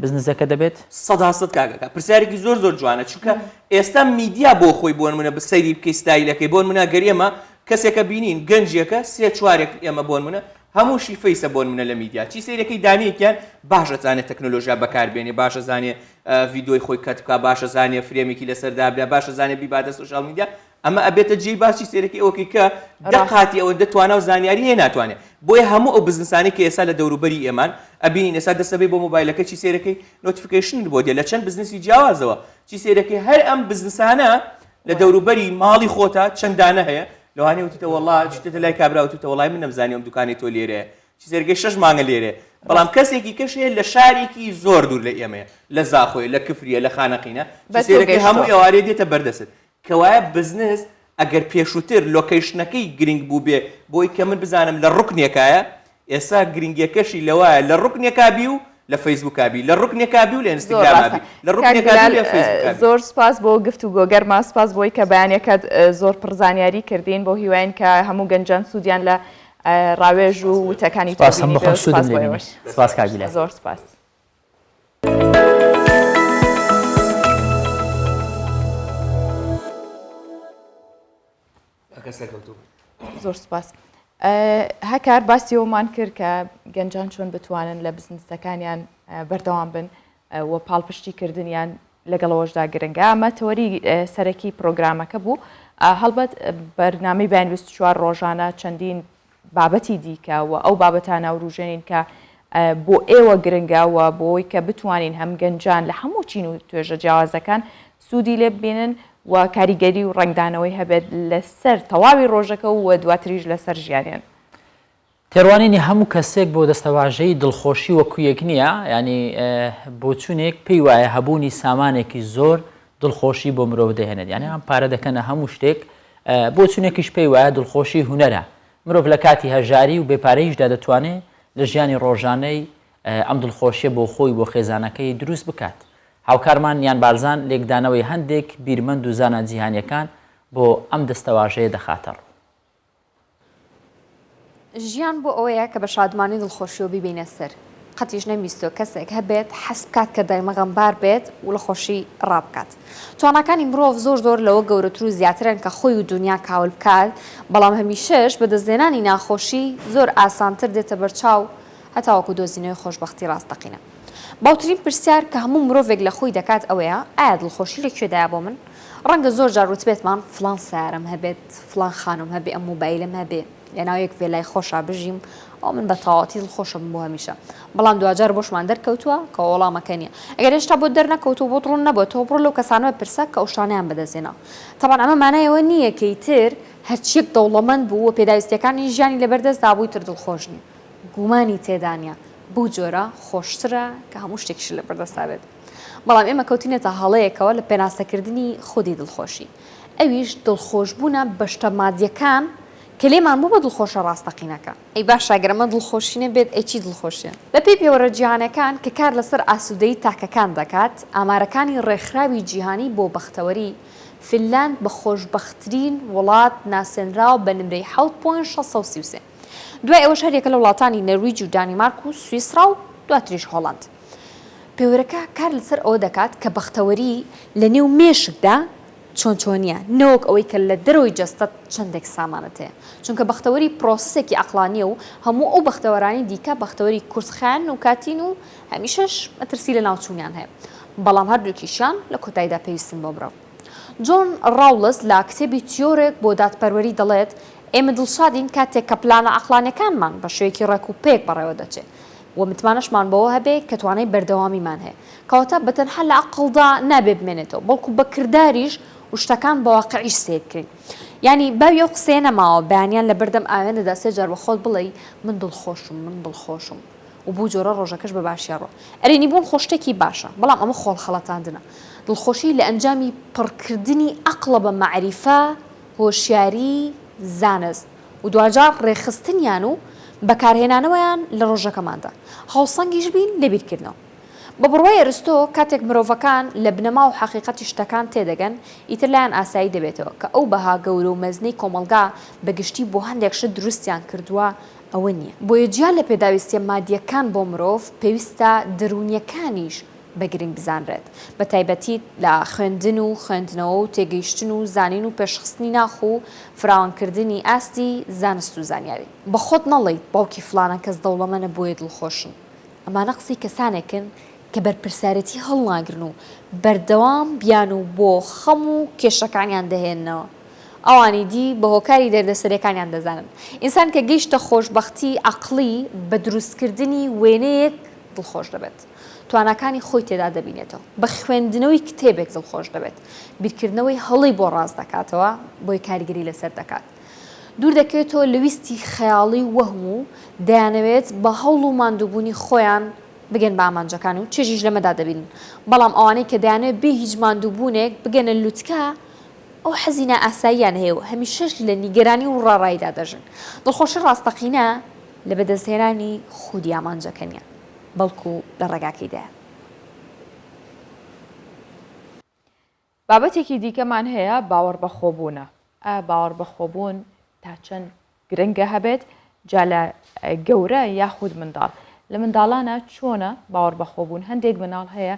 بزنسەکە دەبێت 100 کاگەکە پرسیارێکی زۆر جوانە چونکە ئێستا میدیا بۆ خۆی بۆن منە بسەیری بکەی ستایلەکەی بۆن منە گەریەمە کەسێکە بینین گەنجێکە سێ چوارێک ئێمە بۆن منە هەمووشی فەیسە بۆن منە لە میدیا چی سیرەکەی دانیەکیان باشە زانێت تەکنۆلۆژیا بەکاربێنێ باشە زانێ ڤیدۆی خۆی کەت بکە باشە زانێ فرێمێکی لەسەردابدا باشە زانێ بیباتە سوشال میدیا ئەمە ئەبێتە جێی باسی سێرەکی ئەوەی کە دەقاتی ئەوە دەتوانە و زانیاری هەیە ناتوانێت بۆیە هەموو ئەو بزنسانی کە ئێستا لە دەوروبەری ئێمان ئەبینین ئێستا دەسەبێ بۆ مۆبایلەکە چی سێرەکەی نۆتیفیکیشن بۆ دێ لە چەند بزنسی جیاوازەوە چی سێرەکەی هەر ئەم بزنسانە لە دەوروبەری ماڵی خۆتە چەندانە هەیە لەوانەیە وتیتە وەڵا چیتە لای کابرا وتیتە وەڵای من نەمزانی ئەم دوکانی تۆ لێرەیە چی سێرەکەی 6 مانگە لێرێ بەڵام کەسێکی کەش هەیە لە شارێکی زۆر دوور لە ئێمەیە لە زاخۆی لە کفریە لە خانەقینە سێرەکەی هەموو ئێوارێ دێتە بەردەست کەوایە بزنس ئەگەر پێشووتر لۆکیشنەکەی گرنگ بوو بێ بۆی کە من بزانم لە ڕوکنێکایە ئێستا گرنگیەکەشی لەوایە لە ڕوکنێکابی و لە فەیسبووکابی لە ڕوکنێکابی و لە ئینستاگرامابی لە ڕوکنێکابی لە فەیسبووکابی زۆر سپاس بۆ گفتوگۆ گەرما سپاس بۆی کە بەیانەکەت زۆر پڕزانیاری کردین بۆ هیواین کە هەموو گەنجان سوودیان لە ڕاوێژ و وتەکانی سپاس کاگیلە زۆر سپاس. زۆر سپاس. هەکار باسی ئەومان کرد کە گەنجان چۆن بتوانن لە بزنسەکانیان بەردەوام بن و پاڵپشتیکردنیان لەگەڵەوەشدا گرنگە ئەمە تۆری سەرەکی پرۆگرامەکە بوو هەڵبەت بەرنامەی 24 ڕۆژانە چەندین بابەتی دیکە و ئەو بابەتانە و ڕوژێنین کە بۆ ئێوە گرنگەوە بۆی کە بتوانین هەم گەنجان لە هەموو چین و توێژە جیاوازەکان سوودی لێ ببینن و کاریگەری و ڕنگدانەوەی هەبێت لەسەر تەواوی ڕۆژەکە و دواتریش لەسەر ژیانیان. تێڕوانینی هەموو کەسێک بۆ دەستەواژەی دڵخۆشی وەکویەک نییە ینی بۆ چوونێک پێی وایە هەبوونی سامانێکی زۆر دڵخۆشی بۆ مرۆڤ دەهێنێت یعنی ئەم پارە دەکەنە هەموو شتێک بۆ چوونێکیش پێی وایە دڵخۆشی هوەرە مرۆڤ لە کاتی هەژاری و بێپارەیشدا دەتوانێت لە ژیانی ڕۆژانەی ئەم دڵخۆشیە بۆ خۆی بۆ خێزانەکەی دروست بکات. هاوکارمان یان بارزان لێکدانەوەی هەندێک بیرمەند و زانە جیهانیەکان بۆ ئەم دەستەواژەیە دەخاتەڕ. ژیان بۆ ئەوەیە کە بە شادمانی دڵخۆشی و بیبینە سەر قەتیش نەمیستۆ کەسێک هەبێت حەز بکات کە دەرمەغەمبار بێت و لە خۆشی ڕابکات. توانەکانی مرۆڤ زۆر لەوە گەورەتر و زیاترن کە خۆی و دنیا کاول بکات بەڵام هەمیشەش بە دەستێنانی ناخۆشی زۆر ئاسانتر دێتە بەرچاو هەتاوەکو دۆزینەوەی خۆشبەختی ڕاستەقینە. باوترین پرسیار کە هەموو مرۆڤێک لە خۆی دەکات ئەوەیە ئایا دڵخۆشی لەکوێدایە بۆ من؟ ڕەنگە زۆر جار وتبێتمان فلان سیارەم هەبێت فلان خانم هەبێ ئەم موبایلم هەبێ لەناویەک وێلای خۆشە بژیم ئەو من بە تەواوەتی دڵخۆشم بۆ هەمیشە بەڵام دوجار بۆشمان دەرکەوتووە کە وەڵامەکە نییە ئەگەر هێشتا بۆ دەرنەکەوتو بۆ دڵ نەبووە تۆ بڕۆ لەو کەسانەوە پرسە کە ئەوشانیان بەدەستێنە تەبان ئەمە مانایەوە نییە کەیتر هەرچیەک دەوڵەمەند بوو و پێداویستیەکانی ژیانی لەبەردەستدا بووی تر دڵخۆش نیە گومانی تێدانە بۆ جۆرە خۆشترە کە هەموو شتێکشی لەبەردەستا بێت بەڵام ئێمە کەوتینێتە هەڵەیەکەوە لە پێناسەکردنی خودی دڵخۆشی ئەویش دڵخۆشبوونە بەشتە مادیەکان کە لێمان بوو بە دڵخۆشە ڕاستەقینەکە ئەی باش شاگەرمە دڵخۆشینە بێت ئەیچی دڵخۆشیە بە پێی پێوەرە جیهانەکان کە کار لەسەر ئاسوودەی تاکەکان دەکات ئامارەکانی ڕێکخراوی جیهانی بۆ بەختەوەری فنلاند بە خۆشبەختترین وڵات ناسێنراوە بە نمرەی 7.633 دوای ئەوەش هەرێکە لە وڵاتانی نەرویج و دانیمارک و سویسرا و دواتریش هۆڵاند پێوەرەکە کار لەسەر ئەوە دەکات کە بەختەوەری لە نێو مێشکدا چۆنچۆنیە نەوەک ئەوەی کە لە دەرەوەی جەستەت چەندێک سامانەت هەیە چونکە بەختەوەری پرۆسسێکی عەقلانیە و هەموو ئەو بەختەوەرانی دیکە بەختەوەری کورسخان و کاتین و هەمیشەش مەترسی لە ناوچوونیان هەیە بەڵام هەردووکیشیان لە کۆتاییدا پێویستن بۆ مرۆڤ. جۆن ڕاولس لە کتێبی تیۆرێک بۆ دادپەروەری دەڵێت ئێمە دڵشادین کاتێک کە پلانە عەقلانیەکانمان بە شێوەیەکی ڕێک و پێک بەڕێوە دەچێت و متمانەشمان بەوە هەبێ کە توانای بەردەوامیمان هەیە کەواتە بەتەنها لە عەقڵدا نابێ بمێنێتەوە بەڵکو بە کرداریش و شتەکان بە واقعیش سیرکرین. یعنی باوی ئەو قسەیە نەماوە بەیانیان لە بەردەم ئاوێنەدا سێ جار بە خۆت بڵێ من دڵخۆشم و بوو جۆرە ڕۆژەکەش بە باشیاڕۆ ئەرێنی بوون خۆشتێکی باشە بەڵام ئەمە خۆڵ خەڵەتاندنە. دڵخۆشی لە ئەنجامی پڕکردنی عەقڵە بە مەعریفە هۆشیاری زانست و دوجار ڕێخستنیان و بەکارهێنانەوەیان لە ڕۆژەکەماندا هەڵسەنگیش بین لەبیرکردنەوە. بە بڕوای ئەرستۆ کاتێک مرۆڤەکان لە بنەما و حەقیقەتی شتەکان تێدەگەن ئیتر لایەن ئاسایی دەبێتەوە کە ئەو بەها گەورە و مەزنەی کۆمەلگا بەگشتی بۆ هەندێک شت دروستیان کردووە ئەوە نییە. بۆیە جیا لە پێداویستیە مادیەکان بۆ مرۆڤ پێویستە دەرونیەکانیش بەگرنگ بزانرێت بە تایبەتی لە خوێندن و خوێندنەوە و تێگەیشتن و زانین و پێشخستنی ناخ و فراوانکردنی ئاستی زانست و زانیاری. بە خۆت نەڵێیت باوکی فلانە کەس دەوڵەمەنە بۆیە دڵخۆشن ئەمانە قسەی کەسانێکن کە بەرپرسارەتی هەڵناگرن و بەردەوام بیان و بۆ خەم و کێشەکانیان دەهێننەوە ئەوانی دی بە هۆکاری دەردەسەرەکانیان دەزانن. ئینسان کە گەیشتە خۆشبەختی عەقڵی بە دروستکردنی وێنەیەک دڵخۆش دەبێت توانەکانی خۆی تێدا دەبینێتەوە بە خوێندنەوەی کتێبێک دڵخۆش دەبێت بیرکردنەوەی هەڵی بۆ ڕاست دەکاتەوە بۆی کاریگەری لەسەر دەکات دوور دەکەوێتەوە لە ویستی خەیاڵی وەهم و دەیانەوێت بە هەوڵ و ماندووبوونی خۆیان بگەن بە ئامانجەکان و چێژیش لەمەدا دەبین بەڵام ئەوانەی کە دەیانەوێت بێ هیچ ماندووبوونێک بگەنە لوتکە ئەو حەزینە ئاساییان هەیە و هەمیشەش لە نیگەرانی و ڕاڕایدا دەژن. دڵخۆشی ڕاستەقینە لە بەدەستهێنانی خودی ئامانجەکەنیە بەڵکو لە ڕێگاکەیدا. بابەتێکی دیکەمان هەیە باوەڕ بە خۆبوونە. باوەڕ بە خۆبوون تا چەند گرنگە هەبێت جا لە گەورە یاخود منداڵ لە منداڵانە چۆنە باوەڕ بە خۆبوون هەندێک مناڵ هەیە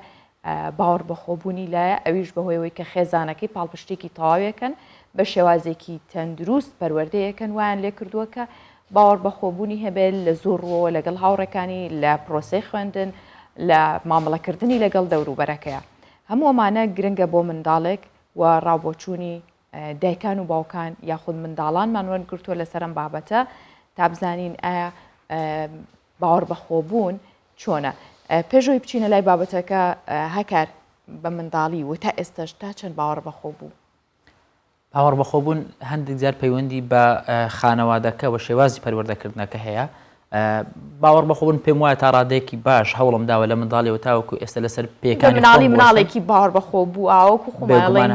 باوەڕ بە خۆبوونی لایە ئەویش بەهۆیەوەی کە خێزانەکەی پاڵپشتێکی تەواویەکەن بە شێوازێکی تەندروست پەروەردەیەکەن ویان لێ کردووە کە باوەڕ بە خۆبوونی هەبێت لە زۆر ڕۆوە لەگەڵ هاوڕێکانی لە پرۆسەی خوێندن لە مامەڵەکردنی لەگەڵ دەوروبەرەکەیە هەموو ئەمانە گرنگە بۆ منداڵێک و ڕاوبۆچوونی دایکان و باوکان یاخود منداڵانمان وەرگرتووە لەسەرم بابەتە تا بزانین ئایا باوەڕ بە خۆبوون چۆنە. پێشەوەی بچینە لای بابەتەکە هەکار بە منداڵی و تا ئێستاش تا چەند باوەڕ بە خۆبوو. باوەڕ بە خۆبوون هەندێک جار پەیوەندی بە خانەوادەکە و شێوازی پەروەردەکردنەکە هەیە. باوەڕ بە خۆبوون پێم وایە تا ڕادەیەکی باش هەوڵم داوە لە منداڵیەوە تاوەکو ئێستا لەسەر پێکانی مناڵێکی باوەڕ بە خۆبوو ئاوەکو خۆماڵێن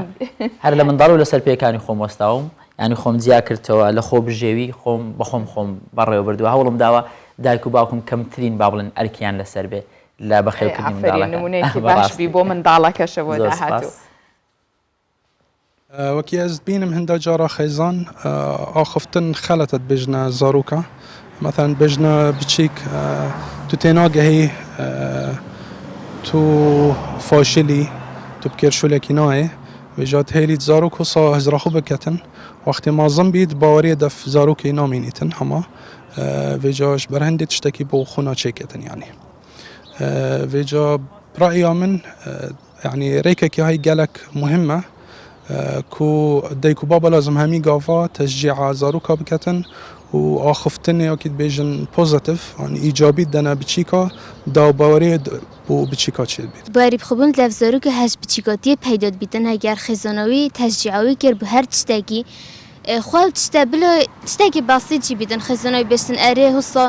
هەر لە منداڵ و لەسەر پێکانی خۆم وەستاوم ینی خۆم جیا کردەوە لە خۆ بژێوی خۆم بەخۆم بەڕێوە بردووە هەوڵم داوە دایک و باوکم کەمترین با بڵێن ئەرکیان لەسەر بێ لە بەخێوکردنی نمونەیەکی باشبی بۆ منداڵەکەشەوە داهاتوو. وەکی ئەس بینم هەندە جارە خەیزان ئاخفتن خەلەتت بێژنە زاروکە مثلا بێژنە بچیک تو تێناگەهی تو فاشلی تو بکێرشولێکی نایە وێژات هێلیت زاروک و سا هەزراخو بکەتن وەختی مازم بیت باوەریە دەف زاروکی نامینیتن هەما وێجاش بەر هەندێک شتێکی بۆ خونا چێکێتن یانی وێجا ڕائیا من یعنی ڕێکێکی هەی گەلک مهمە کو دایک و بابا لازم هەمی گاوا تەشجیع زاروکا بکەتن و ئاخفتنێ وەکیت بێژن پۆزتیڤ ینی ئیجابی دەنە بچیکا داوباوەریە بۆ بچیکا چێت بیت. باری بخۆبوون لە زاروکە هەست بچیکاتیە پەیداد بیتن هەگەر خێزانەوەی تەشجیعەوەی کرد بە هەر تشتێکی خوا تشتە بلە تشتێکی باسیتی بیتن خێزانەوەی بێستن ئەرێ هەستا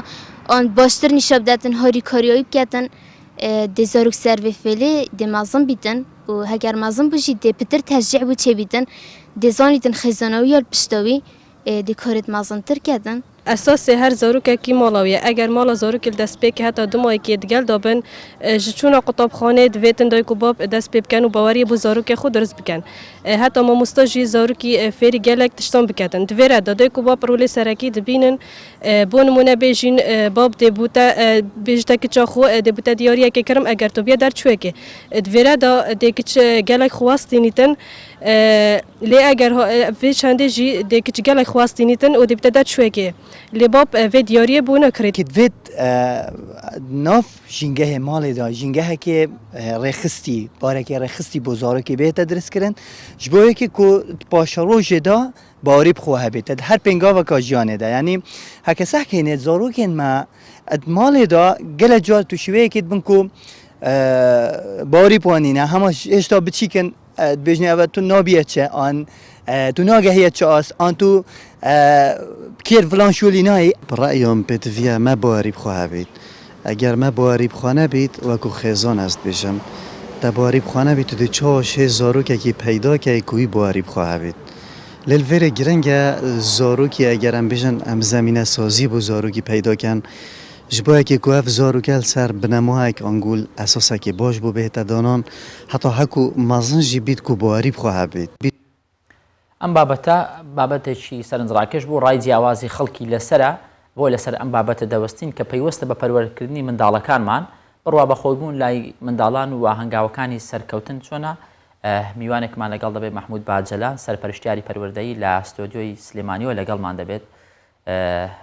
ئەن باشتر نیشە بداتن هۆری کاریایی بکەتن دێ زاروک سەرڤێ فێلێ دێ مازم بیتن و هەگەر مازم بژی دێ پتر تەشجیع بۆ چێ بیتن دێ زانیتن خێزانەوەی یال پشتەوی دێ کارێت مازنتر کردن ئەساسی هەر زارۆکێکی ماڵاویە ئەگەر ماڵە زارۆکی دەستپێکی هەتا دومایەکی دگەل دابن ji çûna qutabxanê divêtin dayk û bab dest pê bikin û baweriyê bû zarokê xwe dirist bikin. Heta mamosta jî zarokî fêrî gelek tiştan biketin. Divêre da dayk û bab rolê serekî dibînin bo nimûne bêjîn bab dêbûte bêjtekî çaxwe dêbûte diyariyekê kirim eger tu biye derçûyekê. Divêre da dêkiç gelek xwastînîtin lê eger vê çendê jî dêkiç gelek xwastînîtin û dêbûte derçûyekê. Lê bab vê diyariyê bû nekirî. Divêt nav jîngehê malê da jîngehekê rêxistî barekê rêxistî bo zarokê bête diristkirin ji bo yekê ku paşa rojê da barî bi xwe hebête her pêngaveka jiyanê de yanî heke sehkênê zarokên me malê da gelek car tu şîveyekê dibin ku barî wanîne hema hêşta biçîkin dibêjne ev tu nabiye çe an tu nagehiye çe as an tu kêr filan şolî nayê برأيهم پێتڤە me barî bixwe hebît eger me barî bixwe nebît wekû xêzan ez dibêjim te barî bixwe nebît tu dê çawa şê zarokekî peyda key ku wî barî bixwe hebît lê li vêrê giring e zarokî eger em bêjin em zemîne sazî bû zarokî peyda kin ji bo yekê ku ev zarokê li ser binemahek angûl esasekê baş bû bêhte danan heta hekû mezin jî bît ku barî bixwe hebît ئەم بابەتە بابەتێکی سەرنجڕاکێش بوو ڕای جیاوازی خەڵکی لەسرە بۆ لەسەر ئەم بابەتە دەوەستین کە پەیوەستە بە پەروەردەکردنی منداڵەکانمان بڕوا بەخۆیبوون لای منداڵان و هەنگاوەکانی سەرکەوتن چۆنە میوانێکمان لەگەڵ دەبێت محمود باجەلا سەرپەرشتیاری پەروەردەیی لە ستۆدیۆی سلێمانیەوە لەگەڵمان دەبێت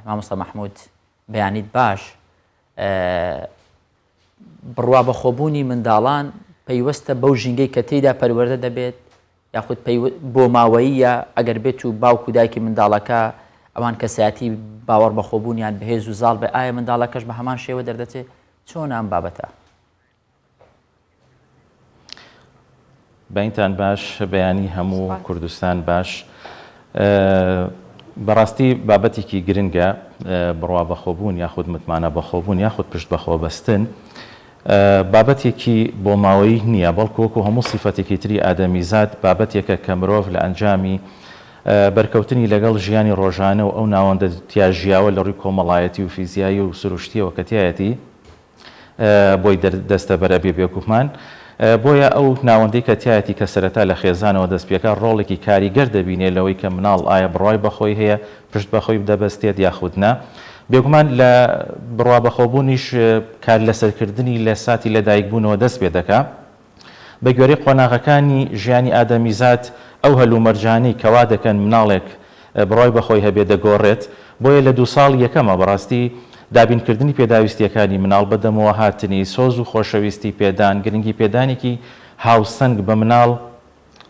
مامۆستا محمود بەیانیت باش بڕوا بەخۆبوونی منداڵان پەیوەستە بەو ژینگەی کە تێیدا پەروەردە دەبێت یاخود بۆ ماوەیە ئەگەر بێت و باوکو دایکی منداڵەکە ئەوان کەسایەتی باوەڕ بەخۆبوونیان بەهێز و زاڵ بێ ئایا منداڵەکەش بە هەمان شێوە دەردەچێت چۆن ئەم بابەتە بەینتان باش بەیانی هەموو کوردستان باش بەڕاستی بابەتێکی گرنگە بڕوا بەخۆبوون یاخود متمانە بەخۆبوون یاخود پشت بەخۆ بەستن بابەتێکی بۆ ماوەی نییە بەڵکو وەکو هەموو سیفەتێکی تری ئادەمیزاد بابەتێکە کە مرۆڤ لە ئەنجامی بەرکەوتنی لەگەڵ ژیانی ڕۆژانە و ئەو ناوەندە تیاژیاوە لە ڕووی کۆمەڵایەتی و فیزیایی و سروشتیەوە کە تایەتی بۆی دەستە بەرە بێبێکومان بۆیە ئەو ناوەندەی کە تایەتی کە سەرەتا لە خێزانەوە دەستپێکە ڕۆڵێکی کاریگەر دەبینێ لەوەی کە مناڵ ئایا بڕای بەخۆی هەیە پشت بەخۆی دەبەستێت یاخودنا بێگومان لە بڕوا بەخۆبوونیش کار لەسەرکردنی لە ساتی لەدایکبوونەوە دەست پێ دەکا بە گوێرەی قۆناغەکانی ژیانی ئادەمیزاد ئەو هەلومەرجانەی کەوا دەکەن مناڵێک بڕای بەخۆی هەبێ دەگۆڕێت بۆیە لە 2 ساڵ یەکەمە بەڕاستی دابینکردنی پێداویستیەکانی مناڵ بەدەمەوە هاتنی سۆز و خۆشەویستی پێدان گرنگی پێدانێکی هاوسەنگ بە مناڵ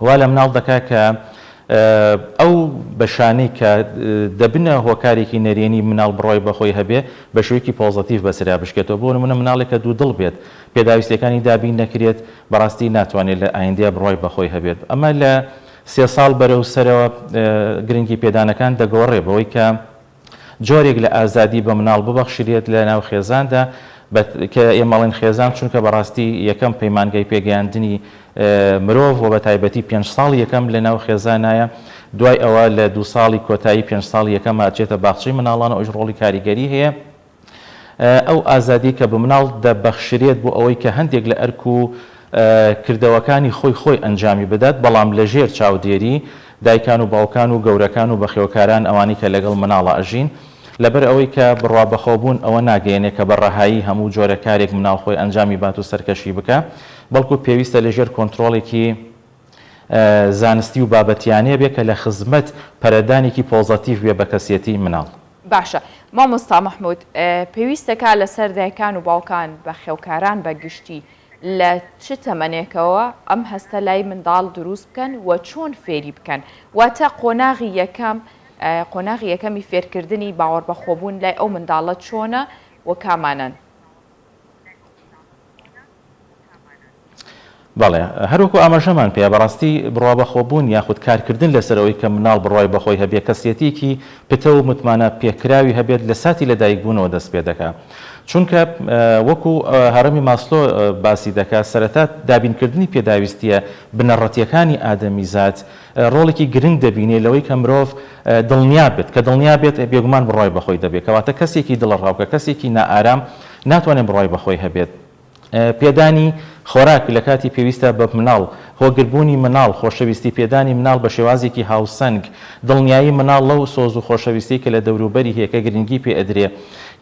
وا لە مناڵ دەکا کە ئەو بەشانەی کە دەبنە هۆکارێکی نەرێنی مناڵ بڕۆی بەخۆی هەبێ بە شوەیەکی پۆزتیڤ بەسریا بشکێتەوە بۆ نمونە مناڵێکە دوو دڵ بێت پێداویستەکانی دابین نەکرێت بەڕاستی ناتوانێت لە ئایندەیە بڕۆی بەخۆی هەبێت ئەمە لە 3 ساڵ بەرەو سەرەوە گرنگی پێدانەکان دەگۆڕێ بەوەی کە جۆرێک لە ئازادی بە مناڵ ببەخشرێت لە ناو خێزاندا کە ئێمەڵێن خێزان چونکە بەڕاستی یەکەم پەیمانگەی پێگەیاندنی مرۆڤ و بە تایبەتی 5 ساڵ یەکەم لە ناو خێزانایە دوای ئەوە لە 2 ساڵی کۆتایی 5 ساڵ یەکەم ئاچێتە باخچەی مناڵانە ئەوش ڕۆڵی کاریگەری هەیە ئەو ئازادی کە بە مناڵ دەبەخشرێت بۆ ئەوەی کە هەندێک لە ئەرک و کردەوەکانی خۆی ئەنجامی بدات بەڵام لە ژێر چاودێری دایکان و باوکان و گەورەکان و بەخێوکاران ئەوانی کە لەگەڵ مناڵە ئەژین لەبەر ئەوەی کە بڕوا بەخۆبوون ئەوە ناگەیەنێ کە بە ڕەهایی هەموو جۆرە کارێک مناڵ خۆی ئەنجامی بات و سەرکەشی بکە بەڵکو پێویستە لەژێر کۆنتترۆڵێکی زانستی و بابەتیانەیە بێ کە لە خزمەت پەرەدانێکی پۆزتیڤ بێ بە کەسیەتی مناڵ باشە مامۆستا محمود پێویستەکە لەسەر دایکان و باوکان بە خێوکاران بە گشتی لە چ تەمەنێکەوە ئەم هەستە لای منداڵ دروست بکەن و چۆن فێری بکەن واتە قۆناغی یەکەمی فێرکردنی باوەڕ بەخۆبوون لای ئەو منداڵە چۆنە و کامانن بەڵێ هەروەکو ئاماژەمان پێ بەڕاستی بڕوا بەخۆبوون یاخود کارکردن لەسەرەوەی کە مناڵ بڕای بەخۆی هەبێ کەسیەتێکی پتە و متمانە پێکراوی هەبێت لە ساتی لەدایکبوونەوە دەست پێ دەکات چونکە وەکو هەرەمی ماسلۆ باسی دەکات سەرەتا دابینکردنی پێداویستیە بنەڕەتیەکانی ئادەمیزاد ڕۆڵێکی گرنگ دەبینێ لەوەی کە مرۆڤ دڵنیا بێت کە دڵنیا بێت بێگومان بڕای بەخۆی دەبێت کەواتە کەسێکی دڵڕاوکە کەسێکی نائارام ناتوانێت بڕای بەخۆی هەبێت. پێدانی خۆراک لە کاتی پێویستە بە مناڵ هۆگربوونی مناڵ خۆشەویستی پێدانی مناڵ بە شێوازێکی هاوسەنگ دڵنیایی مناڵ لەو سۆز و خۆشەویستی کە لە دەوروبەری هەیەکە گرنگی پێ ئەدرێ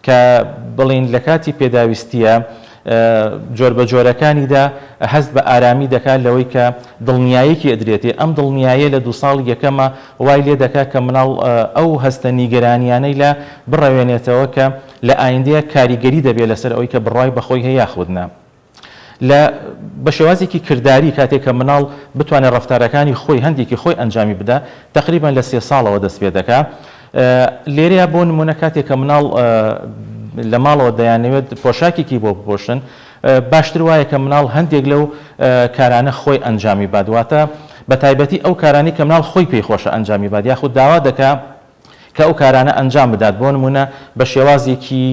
کە بڵین لە کاتی پێداویستیە جۆر بە جۆرەکانیدا هەست بە ئارامی دەکات لەوەی کە دڵنیایەکی ئەدرێتێ ئەم دڵنیایە لە 2 ساڵ یەکەمە وای لێ دەکات کە مناڵ ئەو هەستە نیگەرانیانەی لە بڕەوێنێتەوە کە لە ئایندەیە کاریگەری دەبێت لەسەر ئەوەی کە بڕای بەخۆی هەیە خودنا لە بە شێوازێکی کردداری کاتێک کە مناڵ بتوانێت ڕفتارەکانی خۆی هەندێکی خۆی ئەنجامی بدە تقریبان لە 3 ساڵەوە دەست پێ دەکات. لێرەیە بۆ نمونە کاتێک کە مناڵ لە ماڵەوە دەیانەوێت پۆشاکێکی بۆ بپۆشن باشتر وایە کە مناڵ هەندێک لەو کارانە خۆی ئەنجامی بادواتە بە تایبەتی ئەو کارانی کە مناڵ خۆی پێی خۆشە ئەنجامی باد یاخود داوا دەکات کە ئەو کارانە ئەنجام بدات بۆ نمونە بە شێوازێکی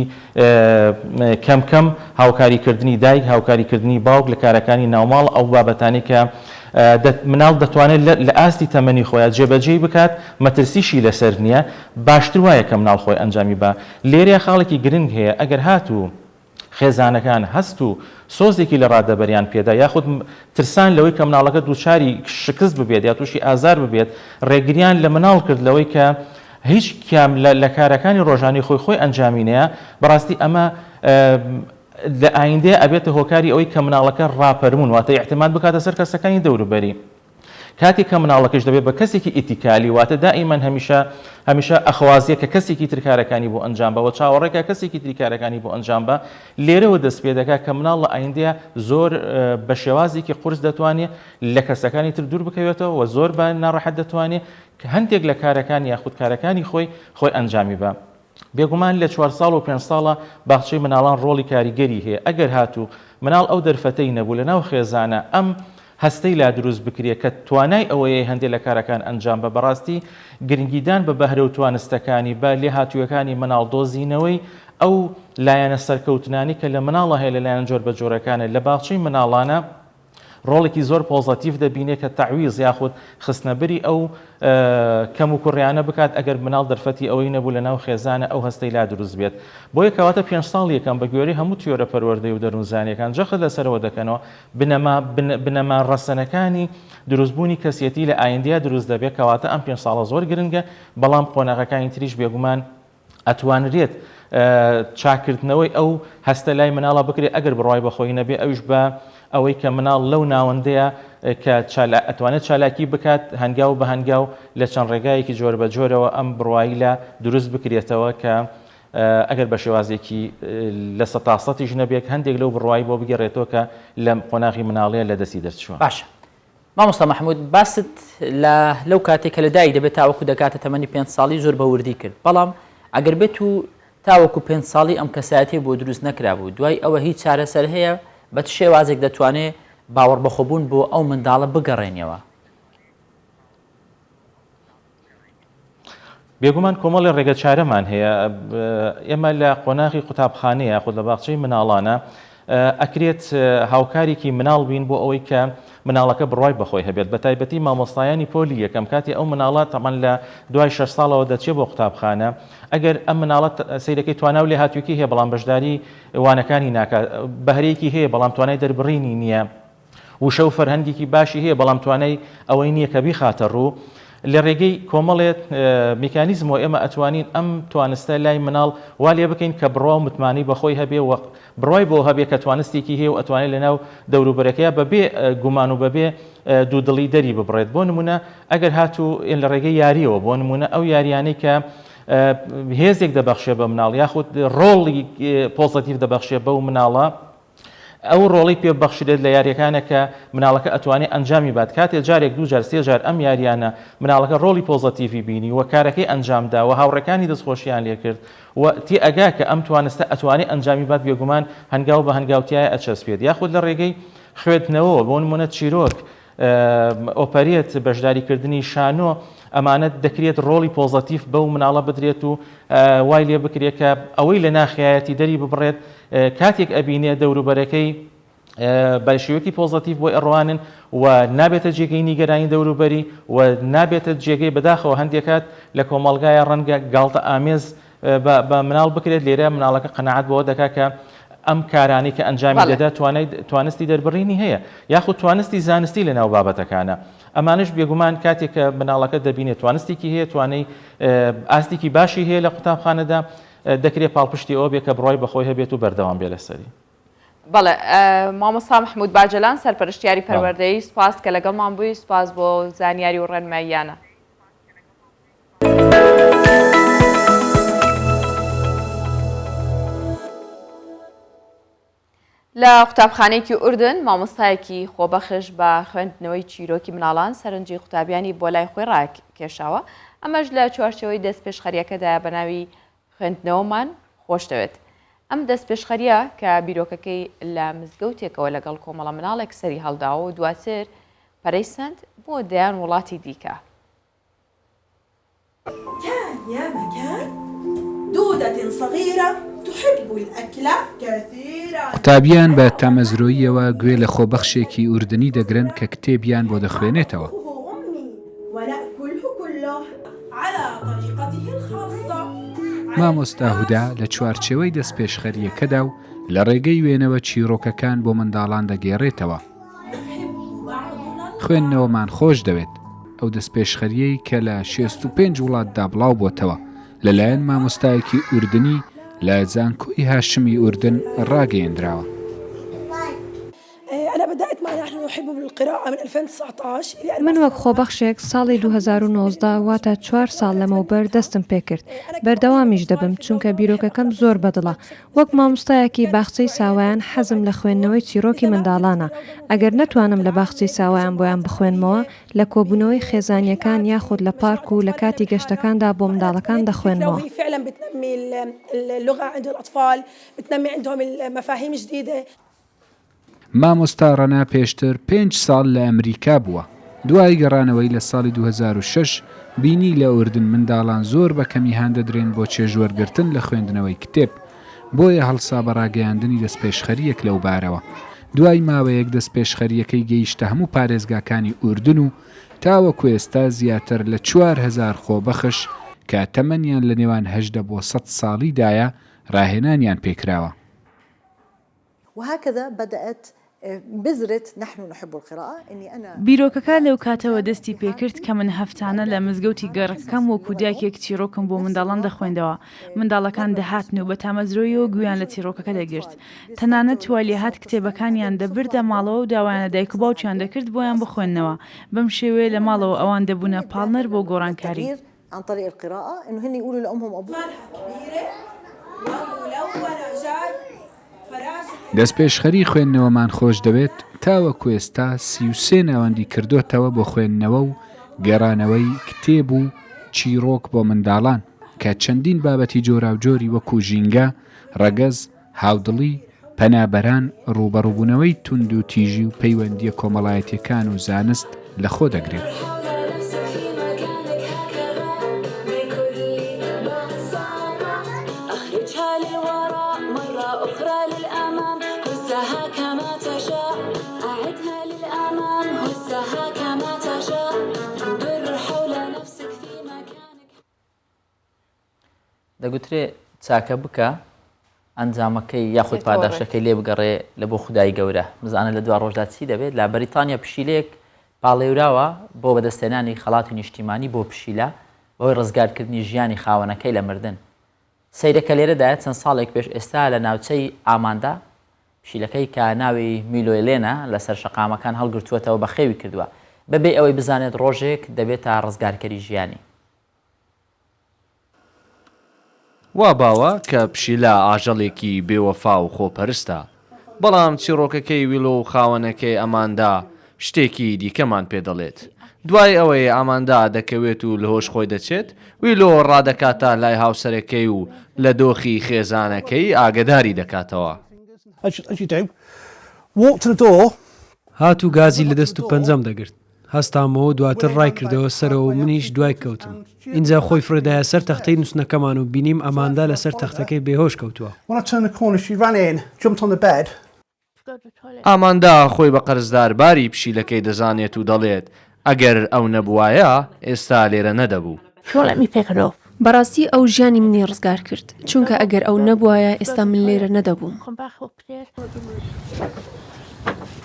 کەم هاوکاریکردنی دایک هاوکاریکردنی باوک لە کارەکانی ناوماڵ ئەو بابەتانی کە مناڵ دەتوانێت لە ئاستی تەمەنی خۆیان جێبەجێ بکات مەترسیشی لەسەر نییە باشتر وایە کە مناڵ خۆی ئەنجامی با لێرە خاڵێکی گرنگ هەیە ئەگەر هاتوو خێزانەکان هەست و سۆزێکی لە ڕادەبەریان پێدا یاخود ترسان لەوەی کە مناڵەکە دووچاری شکست ببێت یا تووشی ئازار ببێت ڕێگریان لە مناڵ کرد لەوەی کە هیچ کام لە کارەکانی ڕۆژانی خۆی ئەنجامینەیە بەڕاستی ئەمە لە ئایندەیە ئەبێتە هۆکاری ئەوەی کە مناڵەکە ڕاپەرمون واتە احتیمال بکاتە سەر کەسەکانی دەوروبەری کاتێک کە مناڵەکەش دەبێت بە کەسێکی ئیتیکالی واتە دائیمەن هەمیشە ئەخوازیە کە کەسێکی ترکارەکانی بۆ ئەنجام بەوە چاوەڕێکە کەسێکی تریکارەکانی بۆ ئەنجام بە لێرەوە دەست پێ دەکات کە مناڵ لە ئایندەیە زۆر بە شێوازێکی قورس دەتوانێت لە کەسەکانی تر دوور بکەوێتەوە و زۆر بە ناڕەحەت دەتوانێت کە هەندێک لە کارەکانی یاخود کارەکانی خۆی ئەنجامی بە بێگومان لە 4 ساڵ و 5 ساڵە باخچەی مناڵان ڕۆڵی کاریگەری هەیە ئەگەر هاتوو مناڵ ئەو دەرفەتەی نەبوو لە ناو خێزانە ئەم هەستەی لا دروست بکرێت کە توانای ئەوەیە هەندێک لە کارەکان ئەنجام بە بەڕاستی گرنگیدان بە بەهرە و توانستەکانی بە لێ هاتوویەکانی مناڵ دۆزینەوەی ئەو لایەنە سەرکەوتنانی کە لە مناڵە هەیە لەلایەن جۆر بە جۆرەکانە لە باخچەی مناڵانە ڕۆڵێکی زۆر پۆزتیڤ دەبینێت کە تەعویز یاخود خستنەبەری ئەو کەم و کوڕیانە بکات ئەگەر مناڵ دەرفەتی ئەوەی نەبوو لە ناو خێزانە ئەو هەستەی لا دروست بێت بۆیە کەواتە 5 ساڵ یەکەم بە گوێرەی هەموو تیۆرە پەروەردەی و دەروونزانیەکان جەخت لەسەرەوە دەکەنەوە بنەما ڕەسەنەکانی دروستبوونی کەسیەتی لە ئایندەیە دروست دەبێت کەواتە ئەم 5 ساڵە زۆر گرنگە بەڵام قۆناغەکانی تریش بێگومان ئەتوانرێت چاکردنەوەی ئەو هەستە لای مناڵە بکرێت ئەگەر بڕای بەخۆی نەبێ ئەوش بە ئەوەی کە مناڵ لەو ناوەندەیە کە ئەتوانێت چالاکی بکات هەنگاو بە هەنگاو لە چەند ڕێگایەکی جۆر بە جۆرەوە ئەم بڕوایی لە دروست بکرێتەوە کە ئەگەر بە شێوازێکی لە 100%یش نەبێت هەندێک لەو بڕوایی بۆ بگەڕێتەوە کە لە قۆناغی مناڵەیە لە دەستی دەرچووە. باشە مامۆستا محمود باست لەو کاتێک کە لە دایک دەبێت تاوەکو دەکاتە تەمەنی 5 ساڵی زۆر بە وردی کرد بەڵام ئەگەر بێت و تاوەکو 5 ساڵی ئەم کەسایەتی بۆ دروست نەکرابوو دوای ئەوە هیچ چارەسەر هەیە بە شێوازێک دەتوانێت باوەڕ بەخۆبوون بۆ ئەو منداڵە بگەڕێنەوە. بێگومان کۆمەڵی ڕێگە چارەمان هەیە ئێمە لە قۆناغی قوتابخانەیە خۆ لە باخچەی مناڵانە ئەکرێت هاوکارێکی مناڵ بین بۆ ئەوەی کە مناڵەکە بڕای بەخۆی هەبێت بە تایبەتی مامۆستایانی پۆلی یەکەم کاتی ئەو مناڵات تەمان لە دوای 6 ساڵەوە دەچێت بۆ قوتابخانە ئەگەر ئەم مناڵەت سەیرەکەی تواناو لێ هاتوویەکی هەیە بەڵام بەشداری وانەکانی ناکات بەهرەیەکی هەیە بەڵام توانای دەربڕینی نییە وشە و فەرهەنگێکی باشی هەیە بەڵام توانای ئەوەی نییە کە بیخاتە ڕوو لە ڕێگەی کۆمەڵێت میکانیزمەوە ئێمە ئەتوانین ئەم توانستە لای مناڵ وا لێ بکەین کە بڕوا و متمانی بەخۆی هەبێ و بڕای بۆ هەبێ کە توانستێکی هەیە و ئەتوانێت لەناو دەوروبەرەکەیە بەبێ گومان و بەبێ دوودڵی دەری ببڕێت بۆ نمونە ئەگەر هاتوو لە ڕێگەی یاریەوە بۆ نمونە ئەو یاریانەی کە هێزێک دەبەخشێ بە مناڵ یاخود ڕۆڵی پۆزتیڤ دەبەخشێ بەو مناڵە ئەو ڕۆڵی پێبەخشرێت لە یاریەکانە کە مناڵەکە ئەتوانێت ئەنجامی بات کاتێک جارێک دوو جار سێ جار ئەم یاریانە مناڵەکە ڕۆڵی پۆزتیڤی بینی و کارەکەی ئەنجامدا و هاوڕەکانی دەستخۆشییان لێ کرد و تی ئەگا کە ئەم توانستە ئەتوانێت ئەنجامی بات بێگومان هەنگاو بە هەنگاوتیایە ئەچەسپێت یاخود لە ڕێگەی خوێندنەوە بۆ نمونە چیرۆک ئۆپەرێت بەشداریکردنی شانۆ ئەمانەت دەکرێت ڕۆڵی پۆزتیڤ بەو مناڵە بدرێت و وای لێ بکرێت کە ئەوەی لە ناخیایەتی دەری ببڕێت کاتێک ئەبینێ دەوروبەرەکەی بەشێوەیەکی پۆزتیڤ بۆ ئەڕوانن و نابێتە جێگەی نیگەرانی دەوروبەری و نابێتە جێگەی بەداخەوە هەندێکات لە کۆمەڵگایە ڕەنگە گاڵتە ئامێز بە مناڵ بکرێت لێرە مناڵەکە قەنەعەت بەوە دەکات کە ئەم کارانی کە ئەنجامی دەدا توانستی دەربڕینی هەیە یاخود توانستی زانستی لە ناو بابەتەکانە ئەمانش بێگومان کاتێک کە مناڵەکە دەبینێت توانستێکی هەیە توانای ئاستێکی باشی هەیە لە قوتابخانەدا دەکرێت پاڵپشتی ئەوە بێت کە بڕای بەخۆی هەبێت و بەردەوام بێ لەسەری. بەڵێ مامۆستا محمود باجەلان سەرپەرشتیاری پەروەردەیی سوپاس کە لەگەڵمان بووی سوپاس بۆ زانیاری و ڕێنماییانە. لە قوتابخانەیەکی ئوردن مامۆستایەکی خۆبەخش بە خوێندنەوەی چیرۆکی مناڵان سەرنجی قوتابیانی بۆ لای خۆی ڕاکێشاوە ئەمەش لە چوارچەوەی دەستپێشخەریەکەدا بە ناوی خوێندنەوەمان خۆش دەوێت. ئەم دەستپێشخەریە کە بیرۆکەکەی لە مزگەوتێکەوە لەگەڵ کۆمەڵە مناڵێک سەری هەڵداوە و دواتر پەرەی سند بۆ دەیان وڵاتی دیکە. كان يا مكان دودة صغيرة تحب الأكل كثيرا. قوتابیان بە تامەزرۆییەوە گوێ لە خۆبەخشێکی ئوردنی دەگرن کە کتێبیان بۆ دەخوێنێتەوە. ونأكله كله على طريقته الخاصة. مامۆستا هودا لە چوارچێوەی دەستپێشخەریەکەدا و لە ڕێگەی وێنەوە چیرۆکەکان بۆ منداڵان دەگێڕێتەوە. خوێندنەوەمان خۆش دەوێت ئەو دەستپێشخەریەی کە لە 65 وڵاتدا بڵاو بۆتەوە لەلایەن مامۆستایەکی ئوردنی لە زانکۆی هاشمی ئوردن ڕاگەیەندراوە. من وەک خۆبەخشێک ساڵی 2019 واتە 4 ساڵ لەمەوبەر دەستم پێکرد بەردەوامیش دەبم چونکە بیرۆکەکەم زۆر بەدڵە وەک مامۆستایەکی باخچەی ساوایان حەزم لە خوێندنەوەی چیرۆکی منداڵانە ئەگەر نەتوانم لە باخچەی ساوایان بۆیان بخوێنمەوە لە کۆبوونەوەی خێزانیەکان یاخود لە پارک و لە کاتی گەشتەکاندا بۆ منداڵەکان دەخوێنمەوە. مامۆستا ڕەنا پێشتر 5 ساڵ لە ئەمریکا بووە. دوای گەڕانەوەی لە ساڵی 2006 بینی لە ئوردن منداڵان زۆر بە کەمی هاندەدرێن بۆ چێژوەرگرتن لە خوێندنەوەی کتێب بۆیە هەڵسا بەڕاگەیاندنی دەستپێشخەریەک لەو بارەوە. دوای ماوەیەک دەستپێشخەریەکەی گەیشتە هەموو پارێزگاکانی ئوردن و تاوەکو ئێستا زیاتر لە 4000 خۆبەخش کە تەمەنیان لە نێوان 80 بۆ 100 ساڵیدایە ڕاهێنانیان پێکراوە. وهكذا بدأت بذرة نحن نحب القراءة إني أنا بیرۆکەکە لەو کاتەوە دەستی پێکرد کە من هەفتانە لە مزگەوتی گەڕەکەم وەکو دایکێک چیرۆکم بۆ منداڵان دەخوێندەوە منداڵەکان دەهاتن و بە تامەزرۆیەوە گویان لە چیرۆکەکە دەگرت تەنانەت توالێهات کتێبەکانیان دەبردە ماڵەوە و داوایانە دایک و باوکیان دەکرد بۆیان بخوێننەوە بەم شێوەیە لە ماڵەوە ئەوان دەبوونە پاڵنەر بۆ گۆڕانکاری. عن طريق القراءة إنه هن يقولوا لأمهم أبوهم دەستپێشخەری خوێندنەوەمان خۆش دەوێت تاوەکو ئێستا 33 ناوەندی کردوتەوە بۆ خوێندنەوە و گەڕانەوەی کتێب و چیرۆک بۆ منداڵان کە چەندین بابەتی جۆراوجۆری وەکو ژینگە، ڕەگەز، هاودڵی، پەنابەران، ڕوبەڕووبوونەوەی توند و تیژی و پەیوەندیە کۆمەڵایەتیەکان و زانست لەخۆ دەگرێت. دەگوترێت چاکە بکە ئەنجامەکەی یاخود پاداشەکەی لێ بگەڕێ لە بۆ خودای گەورە مزانە لە دوا ڕۆژدا چی دەبێت لە بەریتانیا پشیلەیەک پاڵێوراوە بۆ بەدەستێنانی خەڵاتی نیشتیمانی بۆ پشیلە بۆی ڕزگارکردنی ژیانی خاوەنەکەی لە مردن سەیرەکە لێرەدایە چەند ساڵێک پێش ئێستا لە ناوچەی ئاماندا پشیلەکەی کە ناوی میلۆیلێنە لەسەر شەقامەکان هەڵگرتووەتەوە بە خێوی کردووە بەبێ ئەوەی بزانێت ڕۆژێک دەبێت تا ڕزگارکەری ژیانی وا باوە کە پشیلە ئاژەڵێکی بێوەفا و خۆپەرستە بەڵام چیرۆکەکەی ویلۆ و خاوەنەکەی ئەماندا شتێکی دیکەمان پێ دەڵێت دوای ئەوەی ئاماندا دەکەوێت و لە هۆش خۆی دەچێت ویلۆ ڕادەکاتە لای هاوسەرەکەی و لە دۆخی خێزانەکەی ئاگداری دەکاتەوە هات و گازی لە دەست و پەنجەم دەگرت هەستامەوە دواتر ڕای کردەوە سەرەوە منیش دوای کەوتم اینجا خۆی فرەدایە سەر تەختەی نووسنەکەمان و بینیم ئەماندا لەسەر تەختەکەی بێهۆش کەوتووە ئاماندا خۆی بە قەرزدارباری پشیلەکەی دەزانێت و دەڵێت ئەگەر ئەو نەبوایە ئێستا لێرە نەدەبوو. بەڕاستی ئەو ژیانی منی ڕزگار کرد چونکە ئەگەر ئەو نەبوایە ئێستا من لێرە نەدەبووم.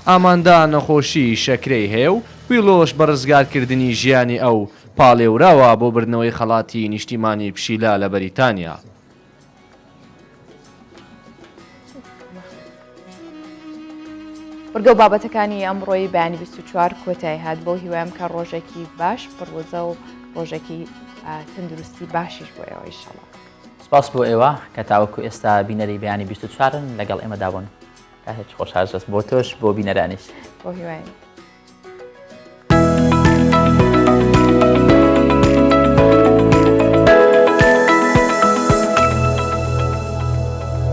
ئاماندا نەخۆشی شەکرەی هەیە و ویلۆش بە ڕزگارکردنی ژیانی ئەو پاڵێوراوە بۆ بردنەوەی خەڵاتی نیشتیمانی پشیلە لە بەریتانیا. وەرگە و بابەتەکانی ئەمڕۆی بەیانی 24 کۆتایی هات بۆ هیوایم کە ڕۆژێکی باش پڕوەزە و ڕۆژێکی تەندروستی باشیش بۆ ئێوە ئینشەڵا. سپاس بۆ ئێوە کە تاوەکو ئێستا بینەری بەیانی 24ن لەگەڵ ئێمەدا بوون. هیچ خۆشحاڵ بۆ تۆش بۆ بینەرانیش بۆ هیوایم.